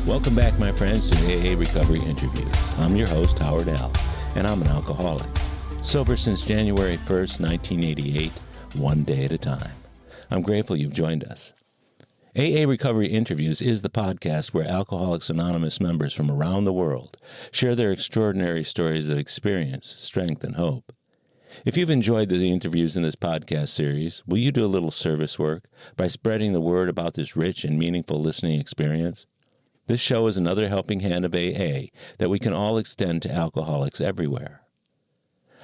Welcome back, my friends, to AA Recovery Interviews. I'm your host, Howard L., and I'm an alcoholic. Sober since January 1st, 1988, one day at a time. I'm grateful you've joined us. AA Recovery Interviews is the podcast where Alcoholics Anonymous members from around the world share their extraordinary stories of experience, strength, and hope. If you've enjoyed the interviews in this podcast series, will you do a little service work by spreading the word about this rich and meaningful listening experience? This show is another helping hand of AA that we can all extend to alcoholics everywhere.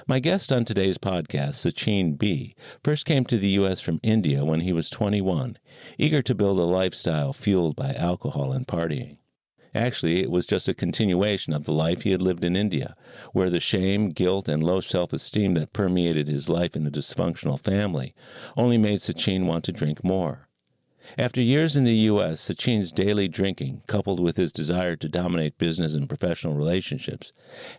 My guest on today's podcast, Sachin B., first came to the U.S. from India when he was 21, eager to build a lifestyle fueled by alcohol and partying. Actually, it was just a continuation of the life he had lived in India, where the shame, guilt, and low self-esteem that permeated his life in a dysfunctional family only made Sachin want to drink more. After years in the U.S., Sachin's daily drinking, coupled with his desire to dominate business and professional relationships,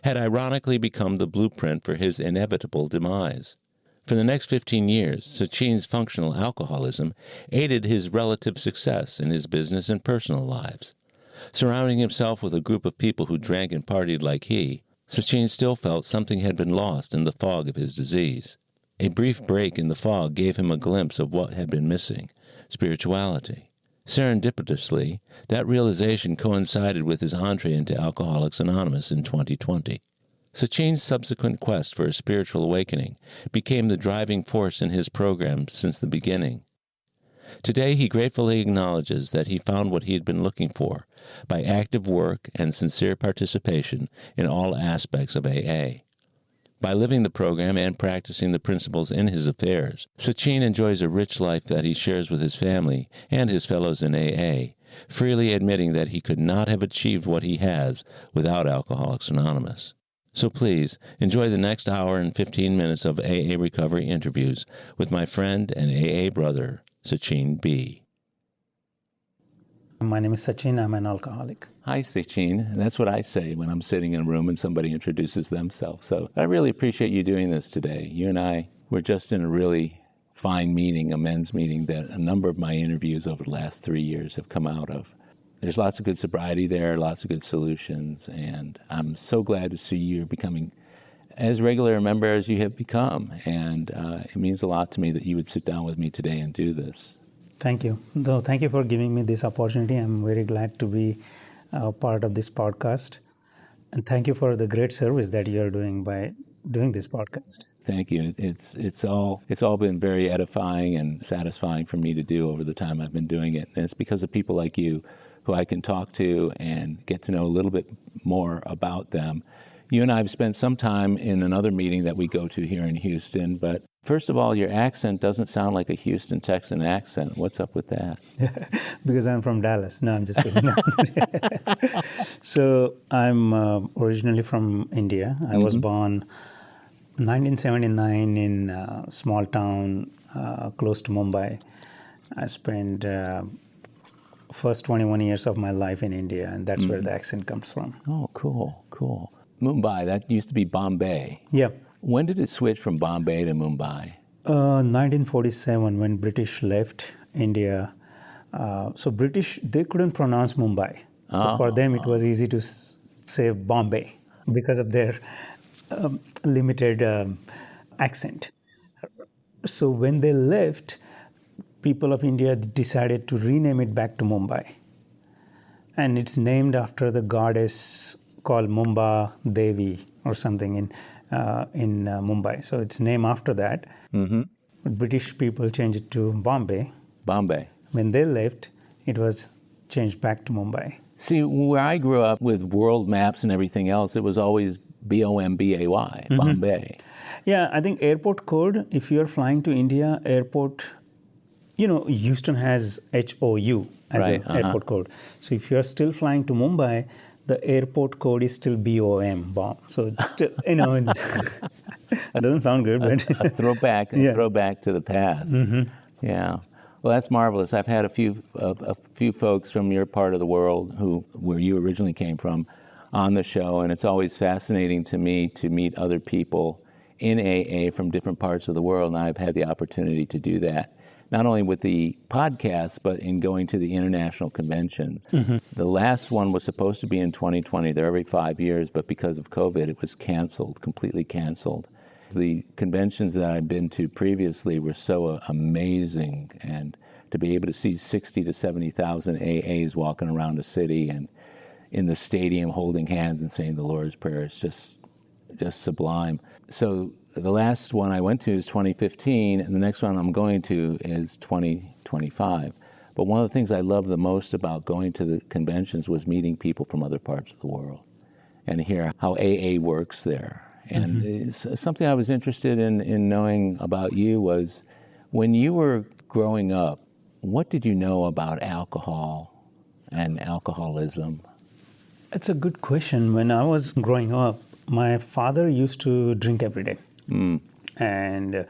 had ironically become the blueprint for his inevitable demise. For the next 15 years, Sachin's functional alcoholism aided his relative success in his business and personal lives. Surrounding himself with a group of people who drank and partied like he, Sachin still felt something had been lost in the fog of his disease. A brief break in the fog gave him a glimpse of what had been missing: spirituality. Serendipitously, that realization coincided with his entree into Alcoholics Anonymous in 2020. Sachin's subsequent quest for a spiritual awakening became the driving force in his program since the beginning. Today, he gratefully acknowledges that he found what he had been looking for by active work and sincere participation in all aspects of AA. By living the program and practicing the principles in his affairs, Sachin enjoys a rich life that he shares with his family and his fellows in AA, freely admitting that he could not have achieved what he has without Alcoholics Anonymous. So please, enjoy the next hour and 15 minutes of AA Recovery Interviews with my friend and AA brother, Sachin B. My name is Sachin. I'm an alcoholic. Hi, Sachin. That's what I say when I'm sitting in a room and somebody introduces themselves. So I really appreciate you doing this today. You and I were just in a really fine meeting, a men's meeting that a number of my interviews over the last 3 years have come out of. There's lots of good sobriety there, lots of good solutions, and I'm so glad to see you're becoming as regular a member as you have become. And it means a lot to me that you would sit down with me today and do this. Thank you. Thank you for giving me this opportunity. I'm very glad to be part of this podcast. And thank you for the great service that you're doing by doing this podcast. Thank you. It's all been very edifying and satisfying for me to do over the time I've been doing it. And it's because of people like you who I can talk to and get to know a little bit more about them. You and I have spent some time in another meeting that we go to here in Houston, but first of all, your accent doesn't sound like a Houston Texan accent. What's up with that? Because I'm from Dallas. No, I'm just kidding. So I'm originally from India. I was born 1979 in a small town close to Mumbai. I spent first 21 years of my life in India, and that's where the accent comes from. Oh, cool. Mumbai, that used to be Bombay. Yeah. When did it switch from Bombay to Mumbai? 1947, when British left India. So British, they couldn't pronounce Mumbai. So for them, it was easy to say Bombay because of their limited accent. So when they left, people of India decided to rename it back to Mumbai. And it's named after the goddess called Mumba Devi or something in Mumbai. So it's named after that. Mm-hmm. British people changed it to Bombay. When they left, it was changed back to Mumbai. See, where I grew up with world maps and everything else, it was always B-O-M-B-A-Y, Bombay. Yeah, I think airport code, if you're flying to India, airport, Houston has HOU as an airport code. So if you're still flying to Mumbai, the airport code is still BOM, bomb. So it's still, it doesn't sound good, but a throwback to the past. Mm-hmm. Yeah. Well, that's marvelous. I've had a few folks from your part of the world where you originally came from on the show, and it's always fascinating to me to meet other people in AA from different parts of the world, and I've had the opportunity to do that not only with the podcast, but in going to the international conventions. The last one was supposed to be in 2020. They're every 5 years, but because of COVID, it was canceled, completely canceled. The conventions that I'd been to previously were so amazing, and to be able to see 60 to 70,000 AAs walking around the city and in the stadium holding hands and saying the Lord's Prayer is just sublime. So the last one I went to is 2015, and the next one I'm going to is 2025. But one of the things I loved the most about going to the conventions was meeting people from other parts of the world and hear how AA works there. And it's something I was interested in knowing about you was, when you were growing up, what did you know about alcohol and alcoholism? It's a good question. When I was growing up, my father used to drink every day. And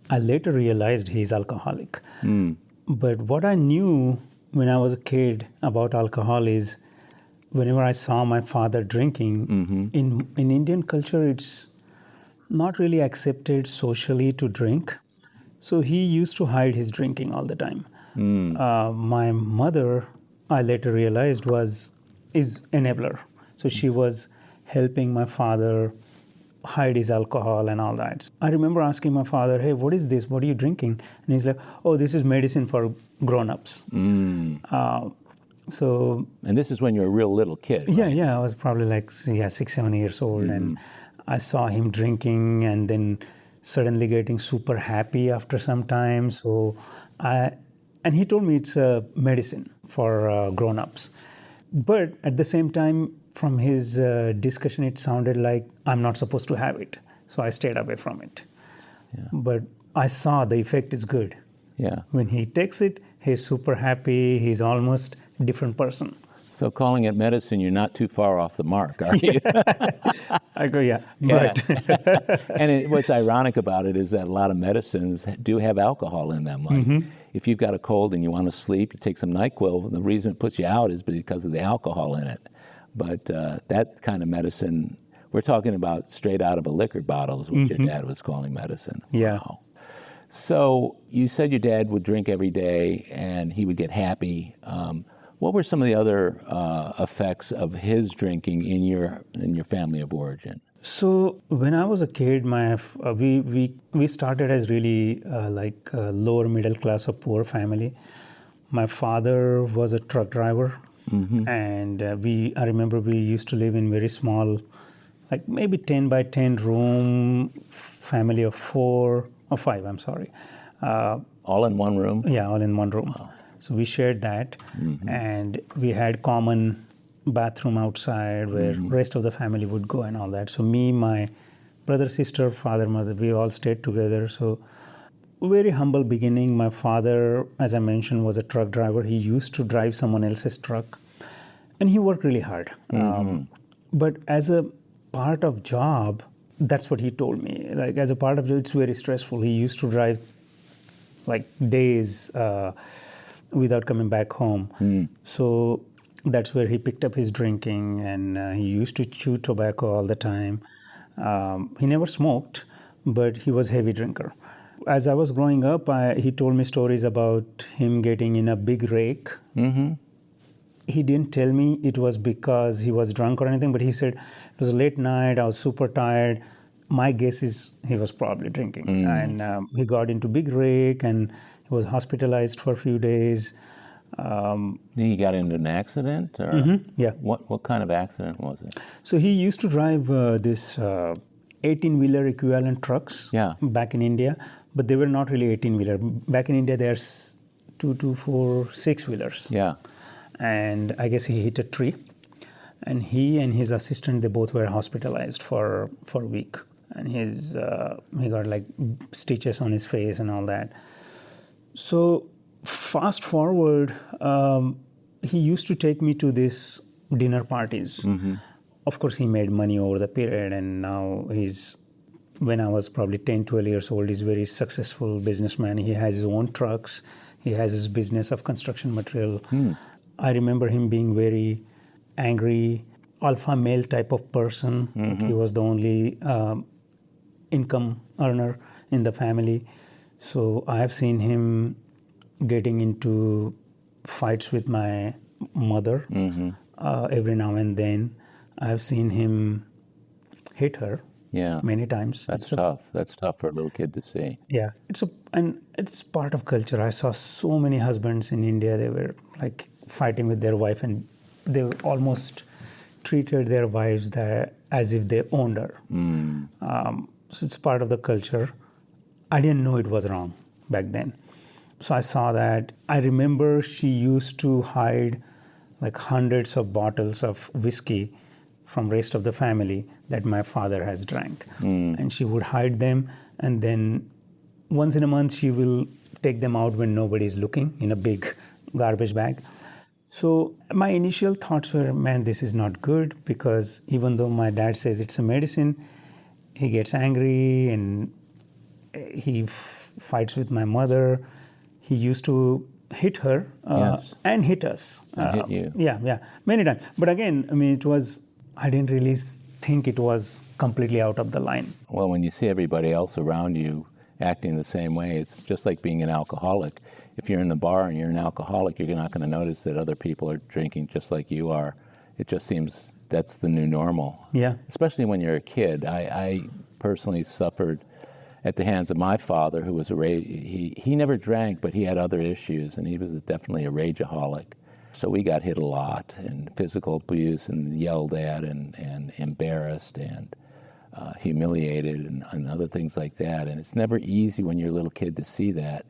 I later realized he's alcoholic. But what I knew when I was a kid about alcohol is, whenever I saw my father drinking, in Indian culture, it's not really accepted socially to drink. So he used to hide his drinking all the time. My mother, I later realized, is enabler. So she was helping my father hide his alcohol and all that. I remember asking my father, hey, what is this? What are you drinking? And he's like, oh, this is medicine for grown-ups. So, and this is when you're a real little kid, right? Yeah, I was probably like 6, 7 years old, and I saw him drinking and then suddenly getting super happy after some time. So and he told me it's a medicine for grown-ups. But at the same time, from his discussion, it sounded like I'm not supposed to have it. So I stayed away from it. Yeah. But I saw the effect is good. Yeah. When he takes it, he's super happy. He's almost a different person. So calling it medicine, you're not too far off the mark, are you? I go, yeah. Yeah. Right. And what's ironic about it is that a lot of medicines do have alcohol in them. Like if you've got a cold and you want to sleep, you take some NyQuil, and the reason it puts you out is because of the alcohol in it. But that kind of medicine, we're talking about straight out of a liquor bottle is what your dad was calling medicine. Yeah. Wow. So you said your dad would drink every day and he would get happy. What were some of the other effects of his drinking in your family of origin? So when I was a kid, we started as really lower middle class or poor family. My father was a truck driver, and I remember we used to live in very small, like maybe 10 by 10 room, family of 4 or 5. I'm sorry. All in one room? Yeah, all in one room. Wow. So we shared that, and we had common bathroom outside where rest of the family would go and all that. So me, my brother, sister, father, mother, we all stayed together. So very humble beginning. My father, as I mentioned, was a truck driver. He used to drive someone else's truck, and he worked really hard. But as a part of job, that's what he told me. Like as a part of job, it's very stressful. He used to drive like days without coming back home. So that's where he picked up his drinking, and he used to chew tobacco all the time. He never smoked, but he was a heavy drinker. As I was growing up, he told me stories about him getting in a big rake. He didn't tell me it was because he was drunk or anything, but he said it was a late night, I was super tired. My guess is he was probably drinking. And he got into big rake, and he was hospitalized for a few days. He got into an accident? Or Yeah. What kind of accident was it? So he used to drive this 18-wheeler equivalent trucks back in India, but they were not really 18-wheeler. Back in India, there's 2, 4, 6-wheelers. Yeah. And I guess he hit a tree. And he and his assistant, they both were hospitalized for a week. And he got like stitches on his face and all that. So fast forward, he used to take me to these dinner parties. Of course, he made money over the period, and now when I was probably 10, 12 years old, he's a very successful businessman. He has his own trucks. He has his business of construction material. I remember him being very angry, alpha male type of person. He was the only income earner in the family. So I have seen him getting into fights with my mother. Every now and then. I've seen him hit her many times. That's tough. That's tough for a little kid to see. Yeah, it's part of culture. I saw so many husbands in India. They were like fighting with their wife, and they almost treated their wives as if they owned her. So it's part of the culture. I didn't know it was wrong back then. So I saw that. I remember she used to hide like hundreds of bottles of whiskey from rest of the family that my father has drank. And she would hide them, and then once in a month she will take them out when nobody is looking in a big garbage bag. So my initial thoughts were, man, this is not good, because even though my dad says it's a medicine, he gets angry and he fights with my mother. He used to hit her and hit us. And hit you. Yeah, many times. But again, I mean, I didn't really think it was completely out of the line. Well, when you see everybody else around you acting the same way, it's just like being an alcoholic. If you're in the bar and you're an alcoholic, you're not going to notice that other people are drinking just like you are. It just seems that's the new normal. Yeah. Especially when you're a kid. I personally suffered at the hands of my father, who was he never drank, but he had other issues, and he was definitely a rageaholic. So we got hit a lot, and physical abuse, and yelled at, and embarrassed, and humiliated, and other things like that. And it's never easy when you're a little kid to see that.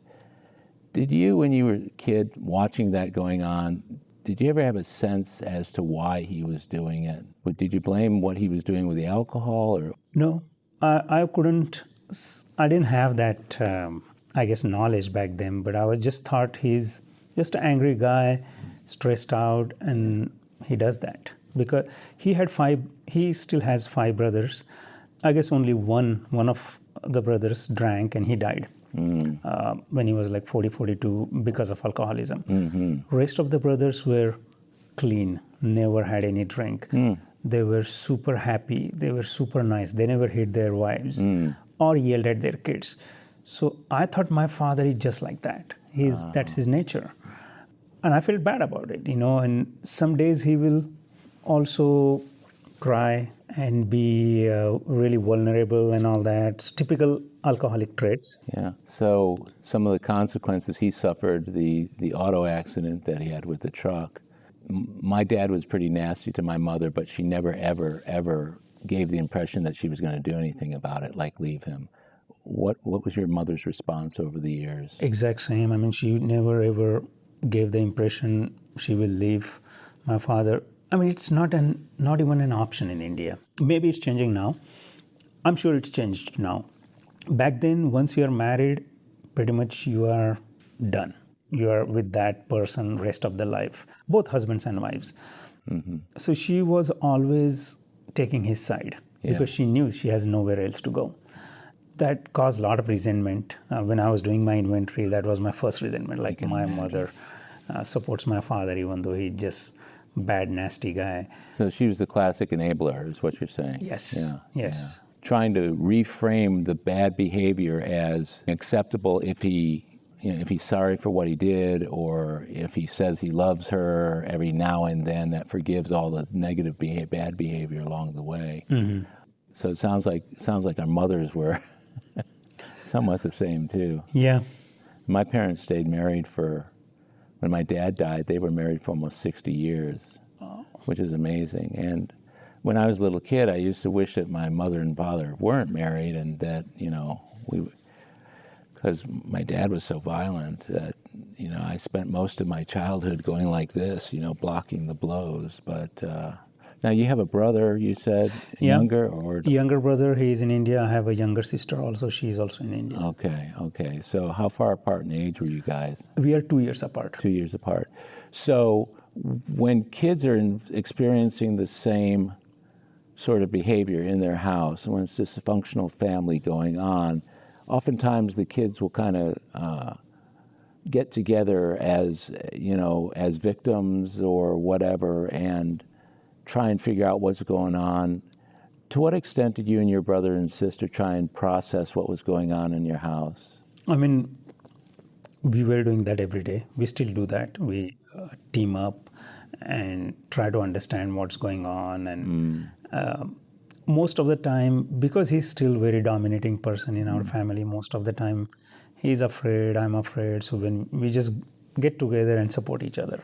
Did you, when you were a kid, watching that going on, did you ever have a sense as to why he was doing it? Did you blame what he was doing with the alcohol? Or No, I couldn't. I didn't have that, knowledge back then. But I was just thought he's just an angry guy, stressed out, and he does that because he still has 5 brothers. I guess only one of the brothers drank and he died when he was like 42 because of alcoholism. Rest of the brothers were clean, never had any drink. They were super happy. They were super nice. They never hit their wives or yelled at their kids. So I thought my father is just like that. That's his nature. And I felt bad about it, and some days he will also cry and be really vulnerable and all that. It's typical alcoholic traits. Yeah. So some of the consequences he suffered, the auto accident that he had with the truck. My dad was pretty nasty to my mother, but she never, ever, ever gave the impression that she was going to do anything about it, like leave him. What was your mother's response over the years? Exact same. I mean, she never, ever gave the impression she will leave my father. I mean, it's not even an option in India. Maybe it's changing now. I'm sure it's changed now. Back then, once you are married, pretty much you are done. You are with that person rest of the life, both husbands and wives. So she was always taking his side because she knew she has nowhere else to go. That caused a lot of resentment. When I was doing my inventory, that was my first resentment. Like my mother supports my father, even though he's just bad, nasty guy. So she was the classic enabler, is what you're saying? Yes. Yeah. Yes. Yeah. Trying to reframe the bad behavior as acceptable if he's sorry for what he did, or if he says he loves her every now and then, that forgives all the negative bad behavior along the way. So it sounds like our mothers were somewhat the same too. Yeah. My parents stayed married when my dad died, they were married for almost 60 years, which is amazing. And when I was a little kid, I used to wish that my mother and father weren't married, and that, because my dad was so violent that, I spent most of my childhood going like this, blocking the blows. But now you have a brother, you said, younger? Or younger brother, he's in India. I have a younger sister also. She's also in India. Okay. So how far apart in age were you guys? We are 2 years apart. 2 years apart. So when kids are experiencing the same sort of behavior in their house, when it's this dysfunctional family going on, oftentimes the kids will kind of get together as victims or whatever, and try and figure out what's going on. To what extent did you and your brother and sister try and process what was going on in your house? I mean, we were doing that every day. We still do that. We team up and try to understand what's going on. And most of the time, because he's still a very dominating person in our family, most of the time he's afraid, I'm afraid. So when we just get together and support each other.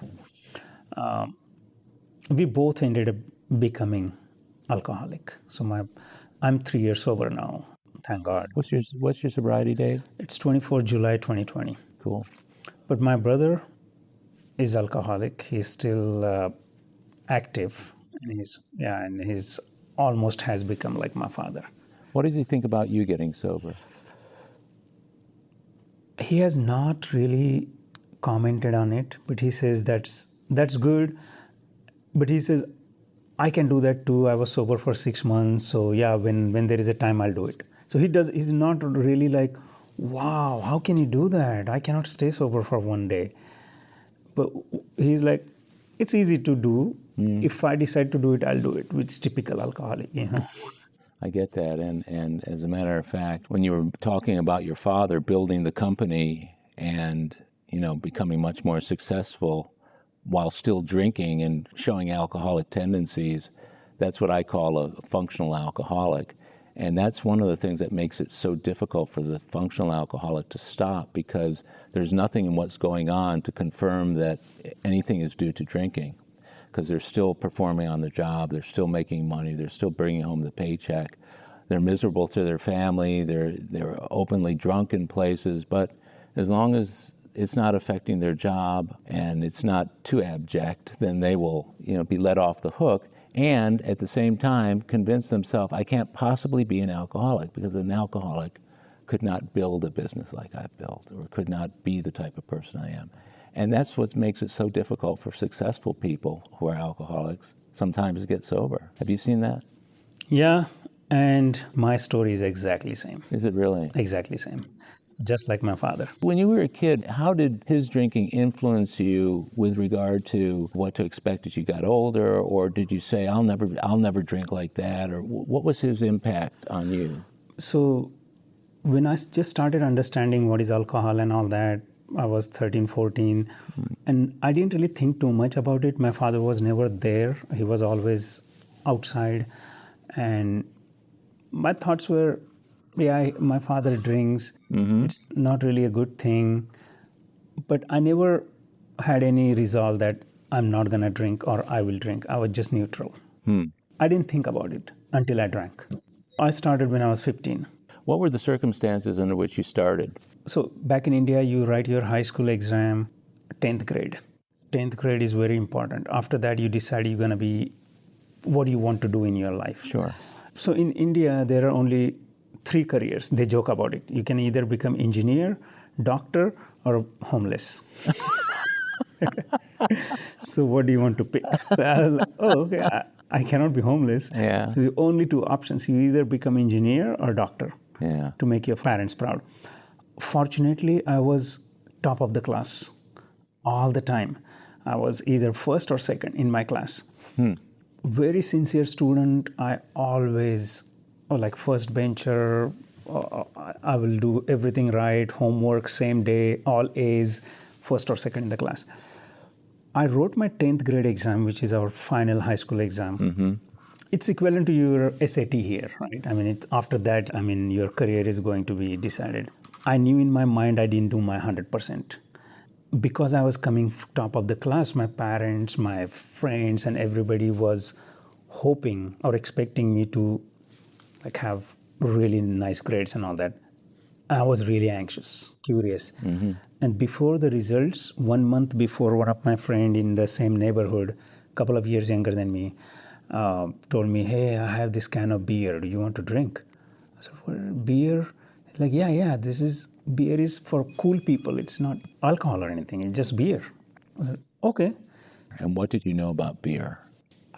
We both ended up becoming alcoholic. So I'm 3 years sober now, thank God. What's your sobriety date? It's 24 July 2020. Cool. But my brother is alcoholic. He's still active, and he's almost has become like my father. What does he think about you getting sober? He has not really commented on it, but he says that's good. But he says, I can do that too. I was sober for 6 months, so yeah, when there is a time, I'll do it. So he's not really like, wow, how can you do that? I cannot stay sober for one day. But he's like, it's easy to do. If I decide to do it, I'll do it, which is typical alcoholic, I get that. And as a matter of fact, when you were talking about your father building the company and, becoming much more successful while still drinking and showing alcoholic tendencies, that's what I call a functional alcoholic. And that's one of the things that makes it so difficult for the functional alcoholic to stop, because there's nothing in what's going on to confirm that anything is due to drinking, because they're still performing on the job, they're still making money, they're still bringing home the paycheck, they're miserable to their family, they're openly drunk in places, but as long as it's not affecting their job and it's not too abject, then they will, be let off the hook. And at the same time, convince themselves, I can't possibly be an alcoholic, because an alcoholic could not build a business like I've built, or could not be the type of person I am. And that's what makes it so difficult for successful people who are alcoholics sometimes to get sober. Have you seen that? Yeah, and my story is exactly the same. Is it really? Exactly same. Just like my father. When you were a kid, how did his drinking influence you with regard to what to expect as you got older? Or did you say, I'll never drink like that? Or what was his impact on you? So when I just started understanding what is alcohol and all that, I was 13, 14, and I didn't really think too much about it. My father was never there. He was always outside. And my thoughts were, my father drinks. It's not really a good thing. But I never had any resolve that I'm not going to drink or I will drink. I was just neutral. I didn't think about it until I drank. I started when I was 15. What were the circumstances under which you started? So back in India, you write your high school exam, 10th grade. 10th grade is very important. After that, you decide you're going to be, what do you want to do in your life? Sure. So in India, there are only 3 careers. They joke about it. You can either become engineer, doctor, or homeless. So what do you want to pick? So I was like, okay, I cannot be homeless. Yeah. So the only 2 options, you either become engineer or doctor to make your parents proud. Fortunately, I was top of the class all the time. I was either first or second in my class. Very sincere student. I always, like first bencher, I will do everything right, homework same day, all A's, first or second in the class. I wrote my 10th grade exam, which is our final high school exam. It's equivalent to your SAT here, right? I mean, after that, your career is going to be decided. I knew in my mind I didn't do my 100%. Because I was coming top of the class, my parents, my friends, and everybody was hoping or expecting me to have really nice grades and all that. I was really anxious, curious. And before the results, 1 month before, one of my friend in the same neighborhood, a couple of years younger than me, told me, hey, I have this can of beer. Do you want to drink? I said, what, beer? He's like, yeah, beer is for cool people. It's not alcohol or anything. It's just beer. I said, okay. And what did you know about beer?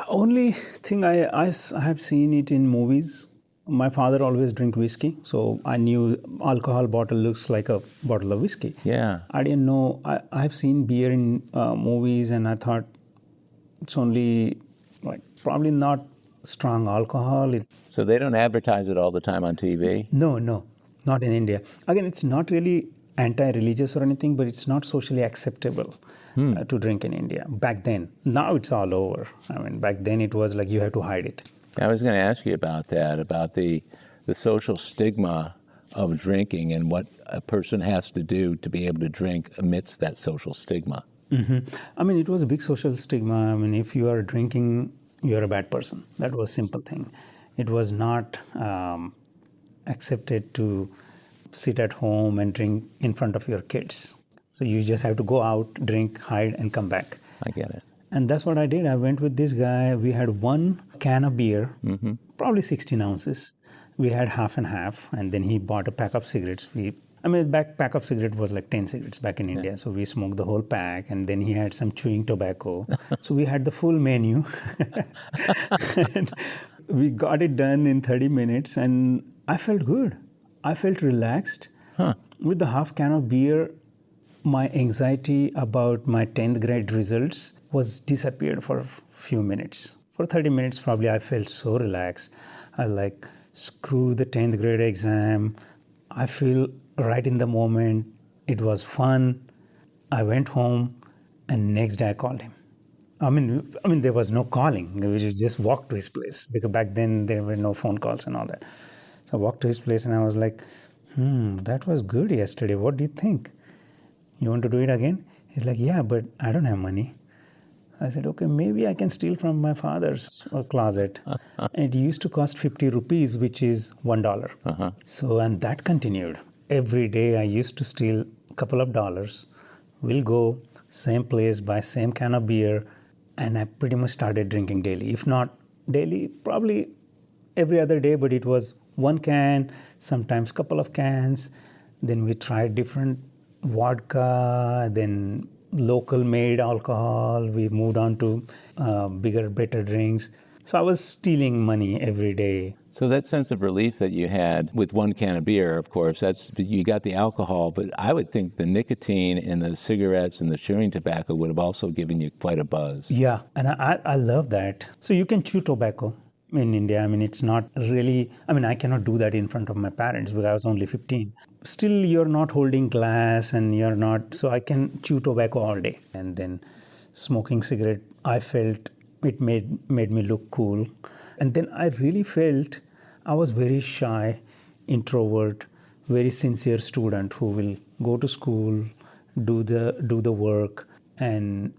Only thing I have seen it in movies. My father always drink whiskey, so I knew alcohol bottle looks like a bottle of whiskey. Yeah. I didn't know. I've seen beer in movies, and I thought it's only probably not strong alcohol. So they don't advertise it all the time on TV? No, not in India. Again, it's not really anti-religious or anything, but it's not socially acceptable to drink in India back then. Now it's all over. I mean, back then it was like you had to hide it. I was going to ask you about that, about the social stigma of drinking and what a person has to do to be able to drink amidst that social stigma. I mean, it was a big social stigma. I mean, if you are drinking, you're a bad person. That was a simple thing. It was not accepted to sit at home and drink in front of your kids. So you just have to go out, drink, hide, and come back. I get it. And that's what I did. I went with this guy. We had one can of beer, probably 16 ounces. We had half and half, and then he bought a pack of cigarettes. Pack of cigarette was like 10 cigarettes back in India. So we smoked the whole pack, and then he had some chewing tobacco. So we had the full menu. And we got it done in 30 minutes, and I felt good. I felt relaxed. With the half can of beer, my anxiety about my 10th grade results was disappeared for a few minutes. For 30 minutes, probably, I felt so relaxed. I like, screw the 10th grade exam. I feel right in the moment. It was fun. I went home, and next day I called him. I mean, there was no calling. We just walked to his place, because back then there were no phone calls and all that. So I walked to his place, and I was like, that was good yesterday. What do you think? You want to do it again? He's like, yeah, but I don't have money. I said, okay, maybe I can steal from my father's closet. And it used to cost 50 rupees, which is $1. So, and that continued. Every day I used to steal a couple of dollars. We'll go, same place, buy same can of beer, and I pretty much started drinking daily. If not daily, probably every other day, but it was one can, sometimes couple of cans. Then we tried different vodka, then local made alcohol. We moved on to bigger, better drinks. So I was stealing money every day. So that sense of relief that you had with one can of beer, of course, you got the alcohol, but I would think the nicotine in the cigarettes and the chewing tobacco would have also given you quite a buzz. Yeah, and I love that. So you can chew tobacco in India. I mean, it's not really, I cannot do that in front of my parents because I was only 15. Still, you're not holding glass and you're not, so I can chew tobacco all day. And then smoking cigarette, I felt it made me look cool. And then I really felt I was very shy, introvert, very sincere student who will go to school, do the work. And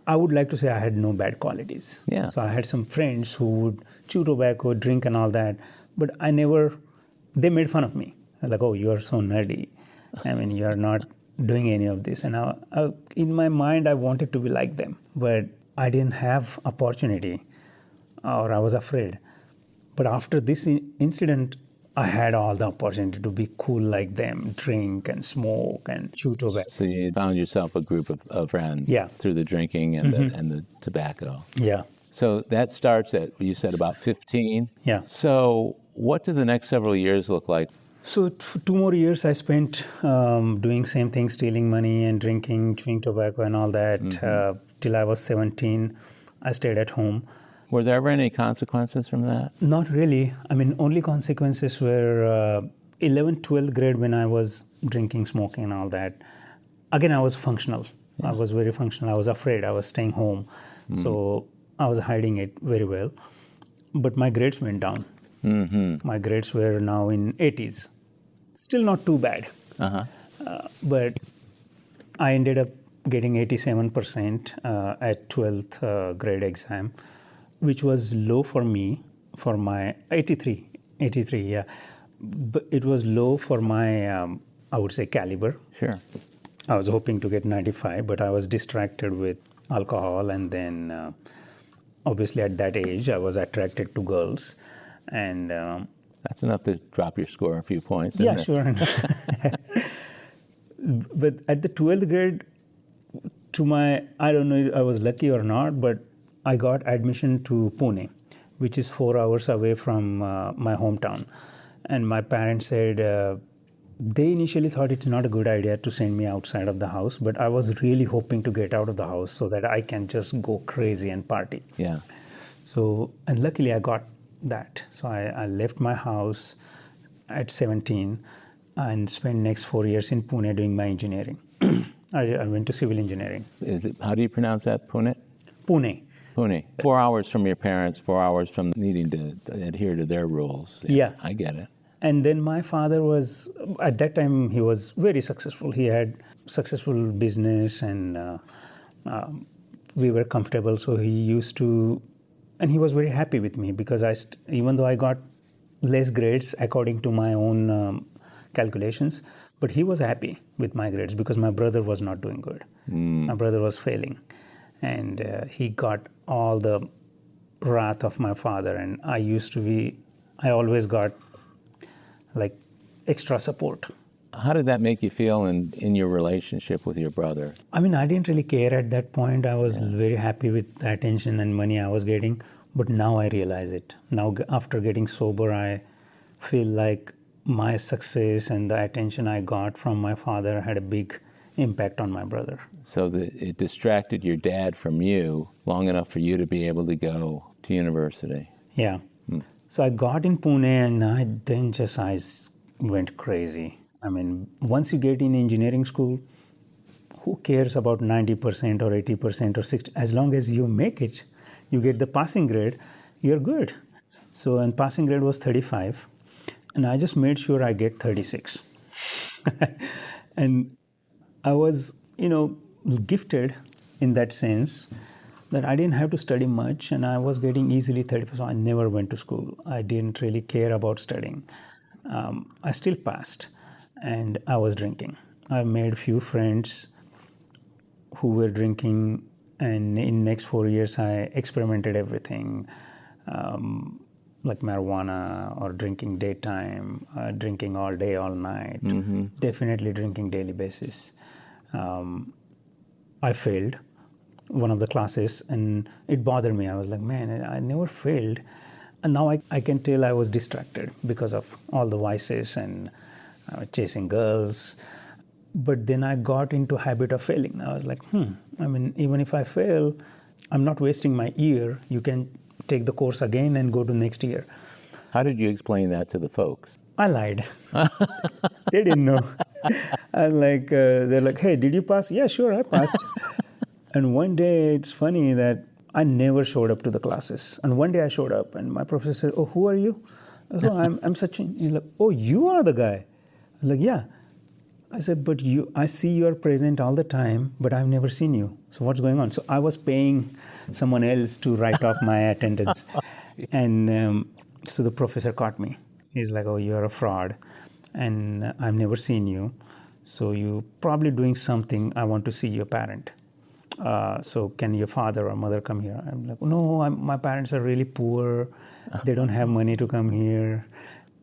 I would like to say I had no bad qualities. Yeah. So I had some friends who would chew tobacco, drink and all that, but they made fun of me. Like, oh, you are so nerdy. You are not doing any of this. And in my mind, I wanted to be like them, but I didn't have opportunity, or I was afraid. But after this incident, I had all the opportunity to be cool like them, drink and smoke and chew tobacco. So you found yourself a group of friends through the drinking and the tobacco. Yeah. So that starts at, you said, about 15. Yeah. So what do the next several years look like? So 2 more years I spent doing same thing, stealing money and drinking, chewing tobacco and all that till I was 17. I stayed at home. Were there ever any consequences from that? Not really. Only consequences were 11th, 12th grade when I was drinking, smoking and all that. Again, I was functional. Yeah. I was very functional. I was afraid. I was staying home. So I was hiding it very well. But my grades went down. My grades were now in 80s. Still not too bad. But I ended up getting 87% at 12th grade exam, which was low for me, for my 83, yeah. But it was low for my, I would say, caliber. Sure. I was hoping to get 95, but I was distracted with alcohol. And then, obviously, at that age, I was attracted to girls. And that's enough to drop your score a few points. Yeah, sure. But at the 12th grade, I don't know if I was lucky or not, but I got admission to Pune, which is 4 hours away from my hometown. And my parents said they initially thought it's not a good idea to send me outside of the house, but I was really hoping to get out of the house so that I can just go crazy and party. Yeah. So, and luckily I got that. So I left my house at 17, and spent next 4 years in Pune doing my engineering. I went to civil engineering. How do you pronounce that? Pune? Pune. Pune. 4 hours from your parents, 4 hours from needing to adhere to their rules. Yeah. I get it. And then my father was, at that time, he was very successful. He had successful business and we were comfortable. So he used to, and he was very happy with me because even though I got less grades according to my own calculations, but he was happy with my grades because my brother was not doing good. My brother was failing. And he got all the wrath of my father. And I always got like extra support. How did that make you feel in your relationship with your brother? I mean, I didn't really care at that point. I was very happy with the attention and money I was getting. But now I realize it. Now, after getting sober, I feel like my success and the attention I got from my father had a big impact on my brother. So it distracted your dad from you long enough for you to be able to go to university. Yeah. So I got in Pune and I went crazy. I mean, once you get in engineering school, who cares about 90% or 80% or 60%? As long as you make it, you get the passing grade, you're good. So, and passing grade was 35. And I just made sure I get 36. And I was, gifted in that sense that I didn't have to study much and I was getting easily 35. So I never went to school. I didn't really care about studying. I still passed and I was drinking. I made few friends who were drinking, and in next 4 years I experimented everything, like marijuana or drinking daytime, drinking all day, all night, definitely drinking daily basis. I failed one of the classes and it bothered me. I was like, man, I never failed. And now I can tell I was distracted because of all the vices and chasing girls. But then I got into habit of failing. I was like, I mean, even if I fail, I'm not wasting my year. You can take the course again and go to next year. How did you explain that to the folks? I lied. They didn't know. They're like, hey, did you pass? Yeah, sure, I passed. And one day, it's funny that I never showed up to the classes. And one day I showed up and my professor said, oh, who are you? I was like, I'm Sachin. He's like, oh, you are the guy. I was like, yeah. I said, but I see you are present all the time, but I've never seen you. So what's going on? So I was paying someone else to write off my attendance. And so the professor caught me. He's like, oh, you're a fraud and I've never seen you. So you probably doing something. I want to see your parent. So can your father or mother come here? I'm like, no, my parents are really poor. They don't have money to come here.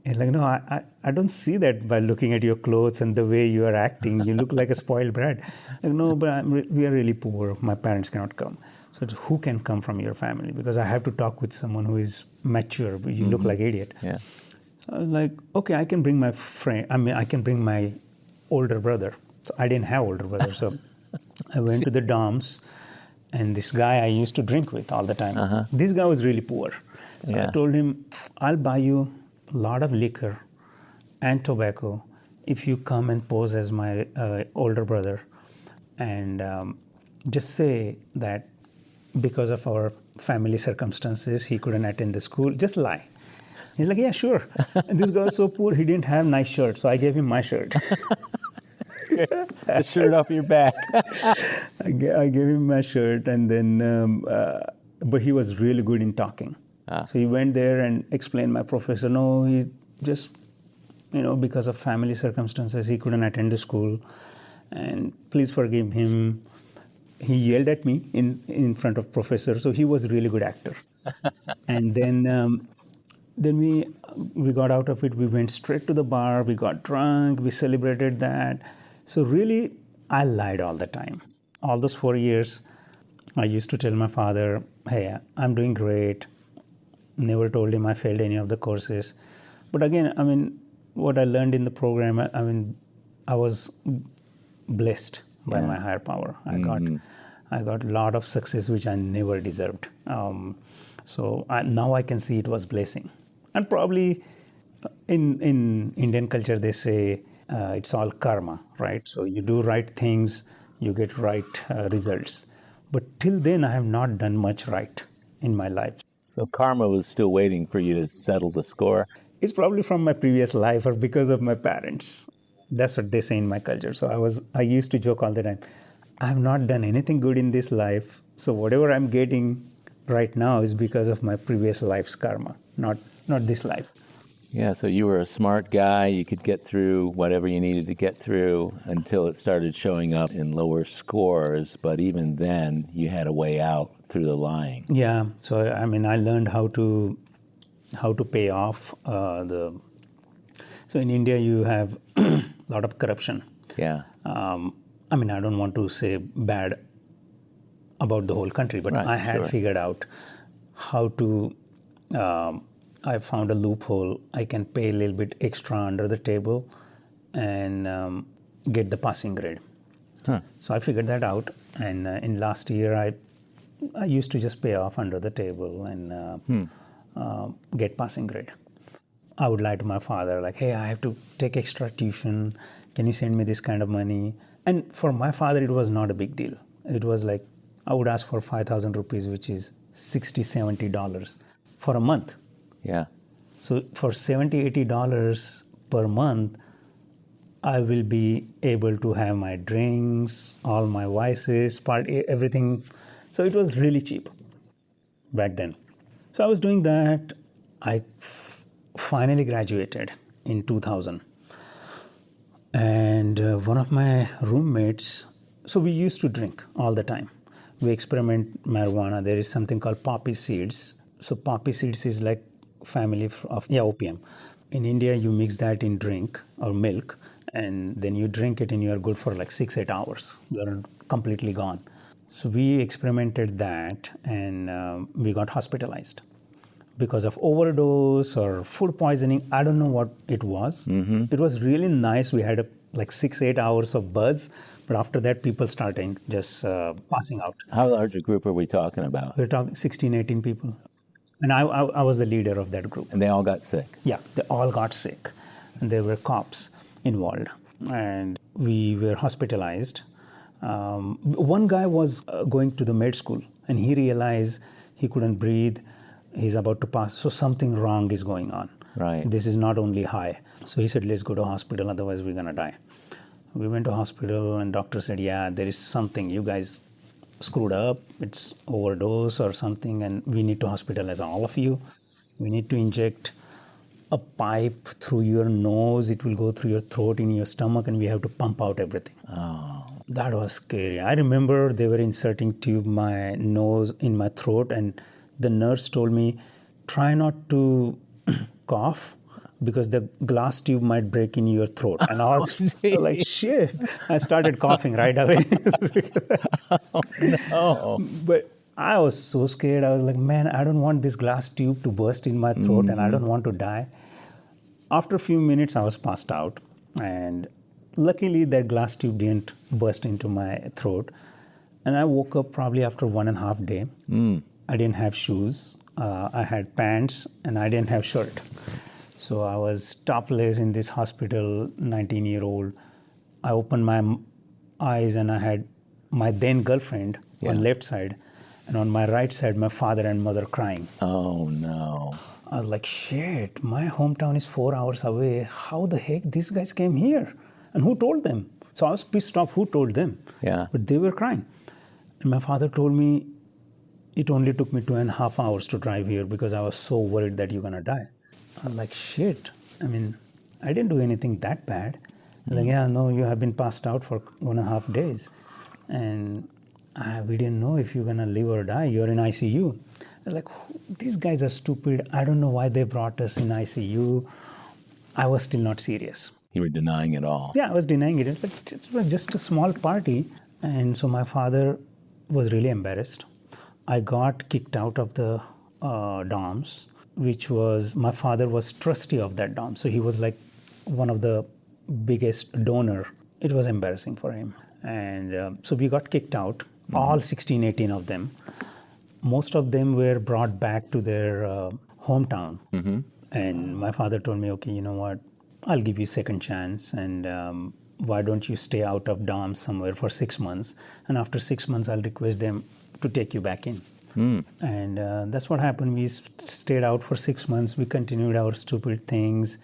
He's like, no, I don't see that by looking at your clothes and the way you are acting. You look like a spoiled brat. Like, no, but we are really poor. My parents cannot come. So it's, who can come from your family? Because I have to talk with someone who is mature. You look like idiot. Yeah. So I was like, okay, I can bring my friend. I can bring my older brother. So I didn't have older brother. So I went to the dorms, and this guy I used to drink with all the time. This guy was really poor. So I told him, I'll buy you a lot of liquor and tobacco if you come and pose as my older brother, and just say that because of our family circumstances, he couldn't attend the school. Just lie. He's like, yeah, sure. And this guy was so poor, he didn't have nice shirt, so I gave him my shirt. The shirt off your back. I gave him my shirt, and then, but he was really good in talking. So he went there and explained my professor, no, he just, because of family circumstances, he couldn't attend the school, and please forgive him. He yelled at me in front of professor, so he was a really good actor. And then we got out of it. We went straight to the bar. We got drunk. We celebrated that. So really, I lied all the time. All those 4 years, I used to tell my father, hey, I'm doing great. Never told him I failed any of the courses. But again, what I learned in the program, I was blessed by my higher power. I got a lot of success which I never deserved. So now I can see it was blessing. And probably in Indian culture, they say, it's all karma, right? So you do right things, you get right results. But till then, I have not done much right in my life. So karma was still waiting for you to settle the score? It's probably from my previous life or because of my parents. That's what they say in my culture. So I used to joke all the time, I have not done anything good in this life. So whatever I'm getting right now is because of my previous life's karma, not this life. Yeah, so you were a smart guy. You could get through whatever you needed to get through until it started showing up in lower scores. But even then, you had a way out through the lying. Yeah. So I learned how to pay off So in India, you have a lot of corruption. Yeah. I don't want to say bad about the whole country, but Right, I had sure. figured out how to. I found a loophole. I can pay a little bit extra under the table and get the passing grade. Huh. So I figured that out, and in last year I used to just pay off under the table and get passing grade. I would lie to my father like, hey, I have to take extra tuition. Can you send me this kind of money? And for my father, it was not a big deal. It was like I would ask for 5,000 rupees, which is $60, $70 for a month. Yeah. So for $70, $80 per month, I will be able to have my drinks, all my vices, everything. So it was really cheap back then. So I was doing that. I finally graduated in 2000. And one of my roommates, so we used to drink all the time. We experiment marijuana. There is something called poppy seeds. So poppy seeds is like family of opium. In India, you mix that in drink or milk, and then you drink it and you are good for like 6-8 hours. You're completely gone. So we experimented that and we got hospitalized because of overdose or food poisoning. I don't know what it was. Mm-hmm. It was really nice. We had like 6-8 hours of buzz, but after that, people started just passing out. How large a group are we talking about? We're talking 16, 18 people. And I was the leader of that group. And they all got sick? Yeah, they all got sick. And there were cops involved. And we were hospitalized. One guy was going to the med school, and he realized he couldn't breathe. He's about to pass. So something wrong is going on. Right. This is not only high. So he said, let's go to hospital, otherwise we're going to die. We went to hospital, and doctor said, yeah, there is something. You guys screwed up, it's overdose or something, and we need to hospitalize all of you. We need to inject a pipe through your nose. It will go through your throat, in your stomach, and we have to pump out everything. Oh. That was scary. I remember they were inserting tube my nose in my throat, and the nurse told me, try not to cough because the glass tube might break in your throat. And I was like, shit. I started coughing right away. Oh, no. But I was so scared. I was like, man, I don't want this glass tube to burst in my throat, and I don't want to die. After a few minutes, I was passed out. And luckily, that glass tube didn't burst into my throat. And I woke up probably after 1.5 days. I didn't have shoes. I had pants, and I didn't have shirt. So I was topless in this hospital, 19-year-old. I opened my eyes, and I had my then girlfriend on left side, and on my right side, my father and mother crying. Oh, no. I was like, shit, my hometown is 4 hours away. How the heck these guys came here? And who told them? So I was pissed off who told them. Yeah. But they were crying. And my father told me it only took me 2.5 hours to drive here because I was so worried that you're going to die. I was like, shit. I didn't do anything that bad. Like, yeah, no, you have been passed out for 1.5 days. And we didn't know if you're going to live or die. You're in ICU. I was like, these guys are stupid. I don't know why they brought us in ICU. I was still not serious. You were denying it all. Yeah, I was denying it. It was just a small party. And so my father was really embarrassed. I got kicked out of the dorms, which was, my father was trustee of that dorm. So he was like one of the biggest donor. It was embarrassing for him. And so we got kicked out, all 16, 18 of them. Most of them were brought back to their hometown. And my father told me, okay, you know what? I'll give you second chance, and why don't you stay out of dorms somewhere for 6 months, and after 6 months I'll request them to take you back in. And that's what happened. We stayed out for 6 months. We continued our stupid things,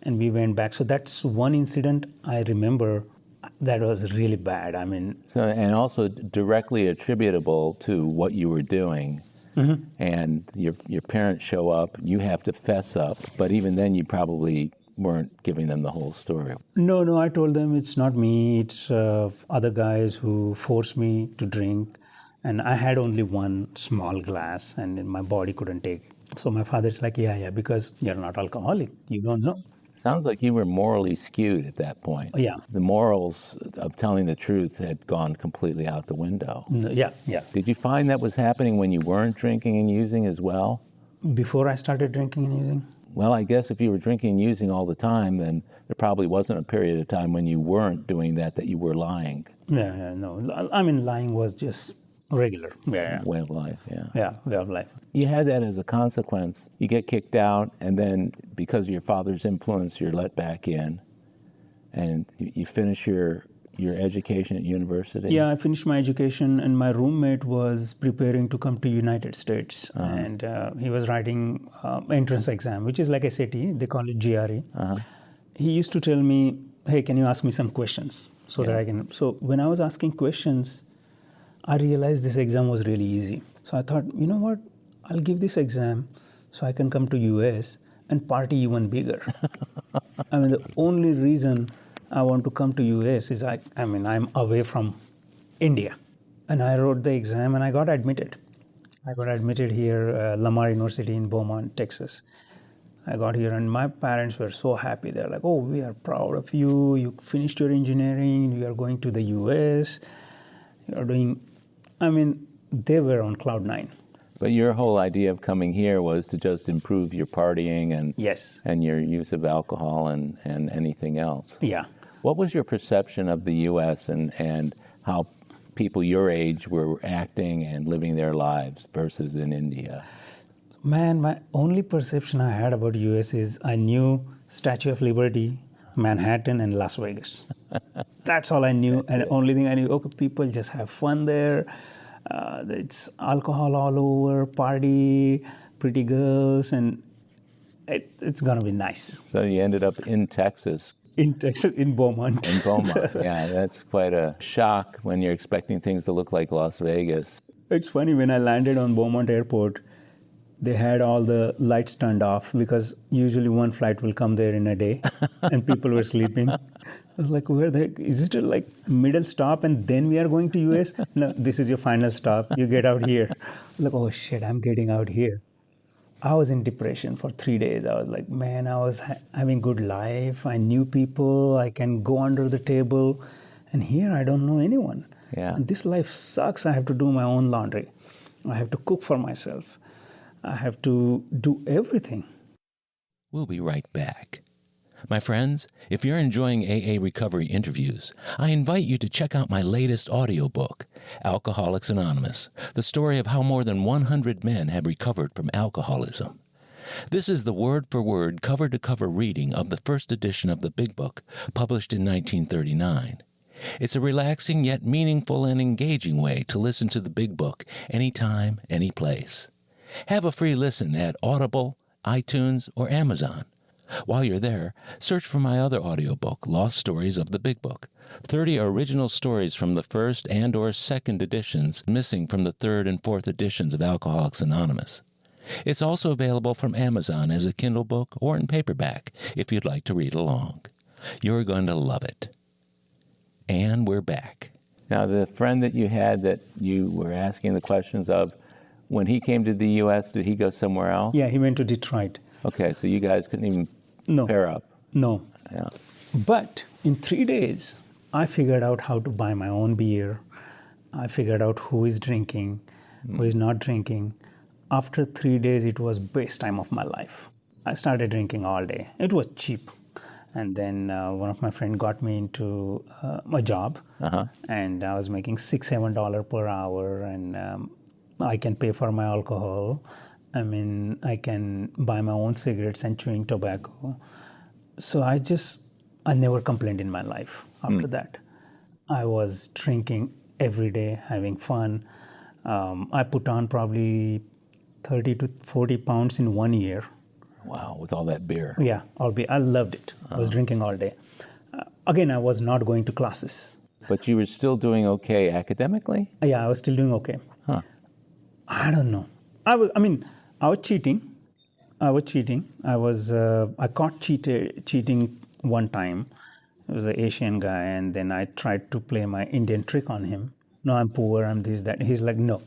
and we went back. So that's one incident I remember that was really bad. I mean, so, and also directly attributable to what you were doing. And your parents show up, you have to fess up, but even then you probably weren't giving them the whole story. No, I told them it's not me, it's other guys who forced me to drink, and I had only one small glass and my body couldn't take it. So my father's like, yeah, because you're not alcoholic, you don't know. Sounds like you were morally skewed at that point. Yeah. The morals of telling the truth had gone completely out the window. Yeah. Did you find that was happening when you weren't drinking and using as well? Before I started drinking and using? Well, I guess if you were drinking and using all the time, then there probably wasn't a period of time when you weren't doing that you were lying. Yeah, no. I mean, lying was just regular. Yeah. Way of life, yeah. Yeah, way of life. You had that as a consequence. You get kicked out, and then because of your father's influence, you're let back in, and you finish your education at university. Yeah, I finished my education, and my roommate was preparing to come to United States, and he was writing entrance exam, which is like SAT. They call it GRE. He used to tell me, "Hey, can you ask me some questions so that I can?" So when I was asking questions, I realized this exam was really easy. So I thought, you know what? I'll give this exam so I can come to US and party even bigger. I mean, the only reason I want to come to US is I'm away from India. And I wrote the exam and I got admitted. I got admitted here, Lamar University in Beaumont, Texas. I got here and my parents were so happy. They're like, oh, we are proud of you. You finished your engineering. You are going to the US. You're doing, they were on cloud nine. But your whole idea of coming here was to just improve your partying and yes, and your use of alcohol and anything else. Yeah. What was your perception of the U.S. and how people your age were acting and living their lives versus in India? Man, my only perception I had about U.S. is I knew Statue of Liberty, Manhattan, and Las Vegas. That's all I knew. And the only thing I knew, okay, people just have fun there. It's alcohol all over, party, pretty girls, and it's going to be nice. So you ended up in Texas. In Texas, in Beaumont. In Beaumont, yeah. That's quite a shock when you're expecting things to look like Las Vegas. It's funny, when I landed on Beaumont Airport, they had all the lights turned off because usually one flight will come there in a day and people were sleeping. I was like, where the heck? Is it like middle stop and then we are going to US? No, this is your final stop. You get out here. I was like, oh shit, I'm getting out here. I was in depression for 3 days. I was like, man, I was having good life. I knew people. I can go under the table. And here I don't know anyone. Yeah. And this life sucks. I have to do my own laundry. I have to cook for myself. I have to do everything. We'll be right back. My friends, if you're enjoying AA Recovery interviews, I invite you to check out my latest audiobook, Alcoholics Anonymous, the story of how more than 100 men have recovered from alcoholism. This is the word-for-word, cover-to-cover reading of the first edition of the Big Book, published in 1939. It's a relaxing yet meaningful and engaging way to listen to the Big Book anytime, any place. Have a free listen at Audible, iTunes, or Amazon. While you're there, search for my other audiobook, Lost Stories of the Big Book, 30 original stories from the first and or second editions missing from the third and fourth editions of Alcoholics Anonymous. It's also available from Amazon as a Kindle book or in paperback if you'd like to read along. You're going to love it. And we're back. Now, the friend that you had that you were asking the questions of, when he came to the U.S., did he go somewhere else? Yeah, he went to Detroit. Okay, so you guys couldn't even pair up. No. Yeah. But in 3 days, I figured out how to buy my own beer. I figured out who is drinking, who is not drinking. After 3 days, it was best time of my life. I started drinking all day. It was cheap. And then one of my friends got me into a job. And I was making $6-7 per hour. And I can pay for my alcohol. I mean, I can buy my own cigarettes and chewing tobacco. So I never complained in my life after that. I was drinking every day, having fun. I put on probably 30 to 40 pounds in 1 year. Wow, with all that beer. Yeah, I loved it. I was drinking all day. Again, I was not going to classes. But you were still doing okay academically? Yeah, I was still doing okay. Huh. I don't know. I was cheating. I caught cheating one time. It was an Asian guy, and then I tried to play my Indian trick on him. No, I'm poor, I'm this, that. He's like, no,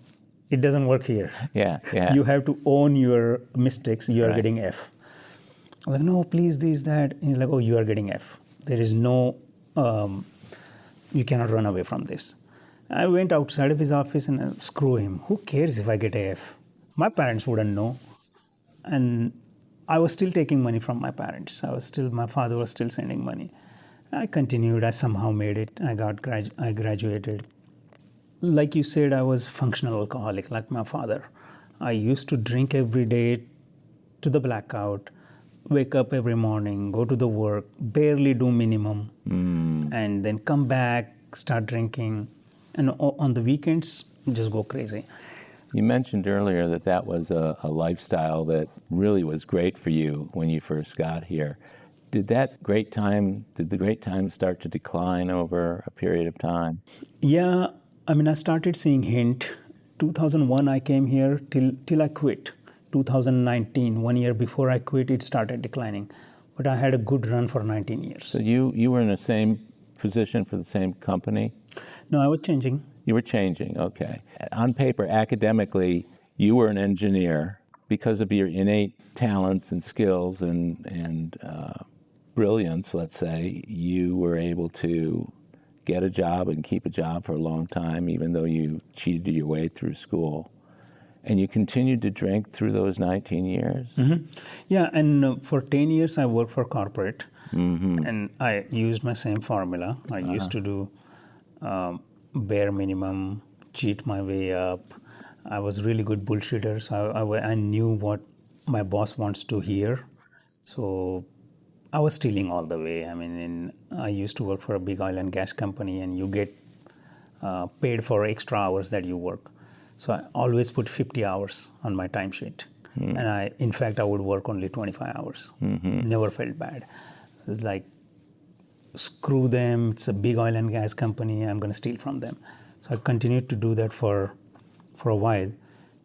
it doesn't work here. Yeah. You have to own your mistakes. You are Right. getting F. I'm like, no, please, this, that. He's like, oh, you are getting F. There is no, you cannot run away from this. I went outside of his office and screw him. Who cares if I get a F? My parents wouldn't know. And I was still taking money from my parents. My father was still sending money. I continued. I somehow made it. I graduated. Like you said, I was functional alcoholic, like my father. I used to drink every day to the blackout, wake up every morning, go to the work, barely do minimum, and then come back, start drinking, and on the weekends, just go crazy. You mentioned earlier that was a lifestyle that really was great for you when you first got here. Did the great time start to decline over a period of time? Yeah, I started seeing hint. 2001, I came here till I quit. 2019, 1 year before I quit, it started declining. But I had a good run for 19 years. So you were in the same position for the same company? No, I was changing. You were changing, okay. On paper, academically, you were an engineer. Because of your innate talents and skills and brilliance, let's say, you were able to get a job and keep a job for a long time, even though you cheated your way through school. And you continued to drink through those 19 years? Mm-hmm. Yeah, and for 10 years I worked for corporate, and I used my same formula. I used to do bare minimum, cheat my way up. I was really good bullshitter, so I knew what my boss wants to hear. So I was stealing all the way. I used to work for a big oil and gas company, and you get paid for extra hours that you work. So I always put 50 hours on my timesheet. And in fact, I would work only 25 hours. Never felt bad. It's like, screw them. It's a big oil and gas company. I'm going to steal from them. So I continued to do that for a while.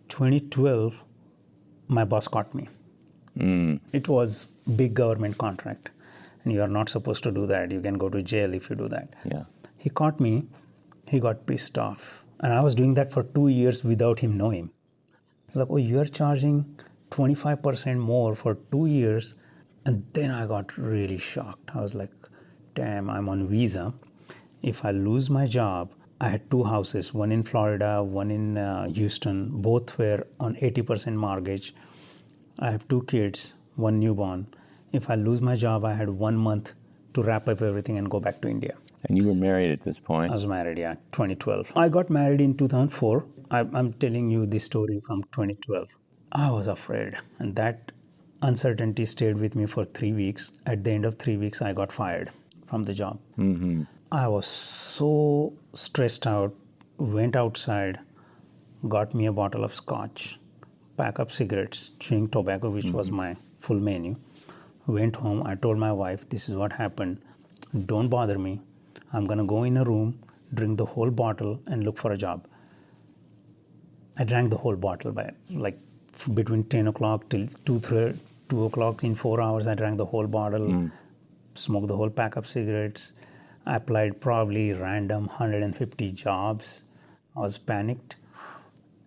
2012, my boss caught me. It was big government contract, and you are not supposed to do that. You can go to jail if you do that. Yeah. He caught me. He got pissed off. And I was doing that for 2 years without him knowing. Like, oh, you're charging 25% more for 2 years. And then I got really shocked. I was like, damn, I'm on visa. If I lose my job, I had 2 houses, one in Florida, one in Houston. Both were on 80% mortgage. I have 2 kids, 1 newborn. If I lose my job, I had 1 month to wrap up everything and go back to India. And you were married at this point? I was married, 2012. I got married in 2004. I'm telling you this story from 2012. I was afraid, and that uncertainty stayed with me for 3 weeks. At the end of 3 weeks, I got fired from the job. I was so stressed out, went outside, got me a bottle of scotch, pack of cigarettes, chewing tobacco, which was my full menu. Went home. I told my wife, this is what happened. Don't bother me. I'm going to go in a room, drink the whole bottle, and look for a job. I drank the whole bottle by between 10 o'clock till 2 o'clock. In 4 hours, I drank the whole bottle, smoked the whole pack of cigarettes. I applied probably random 150 jobs. I was panicked.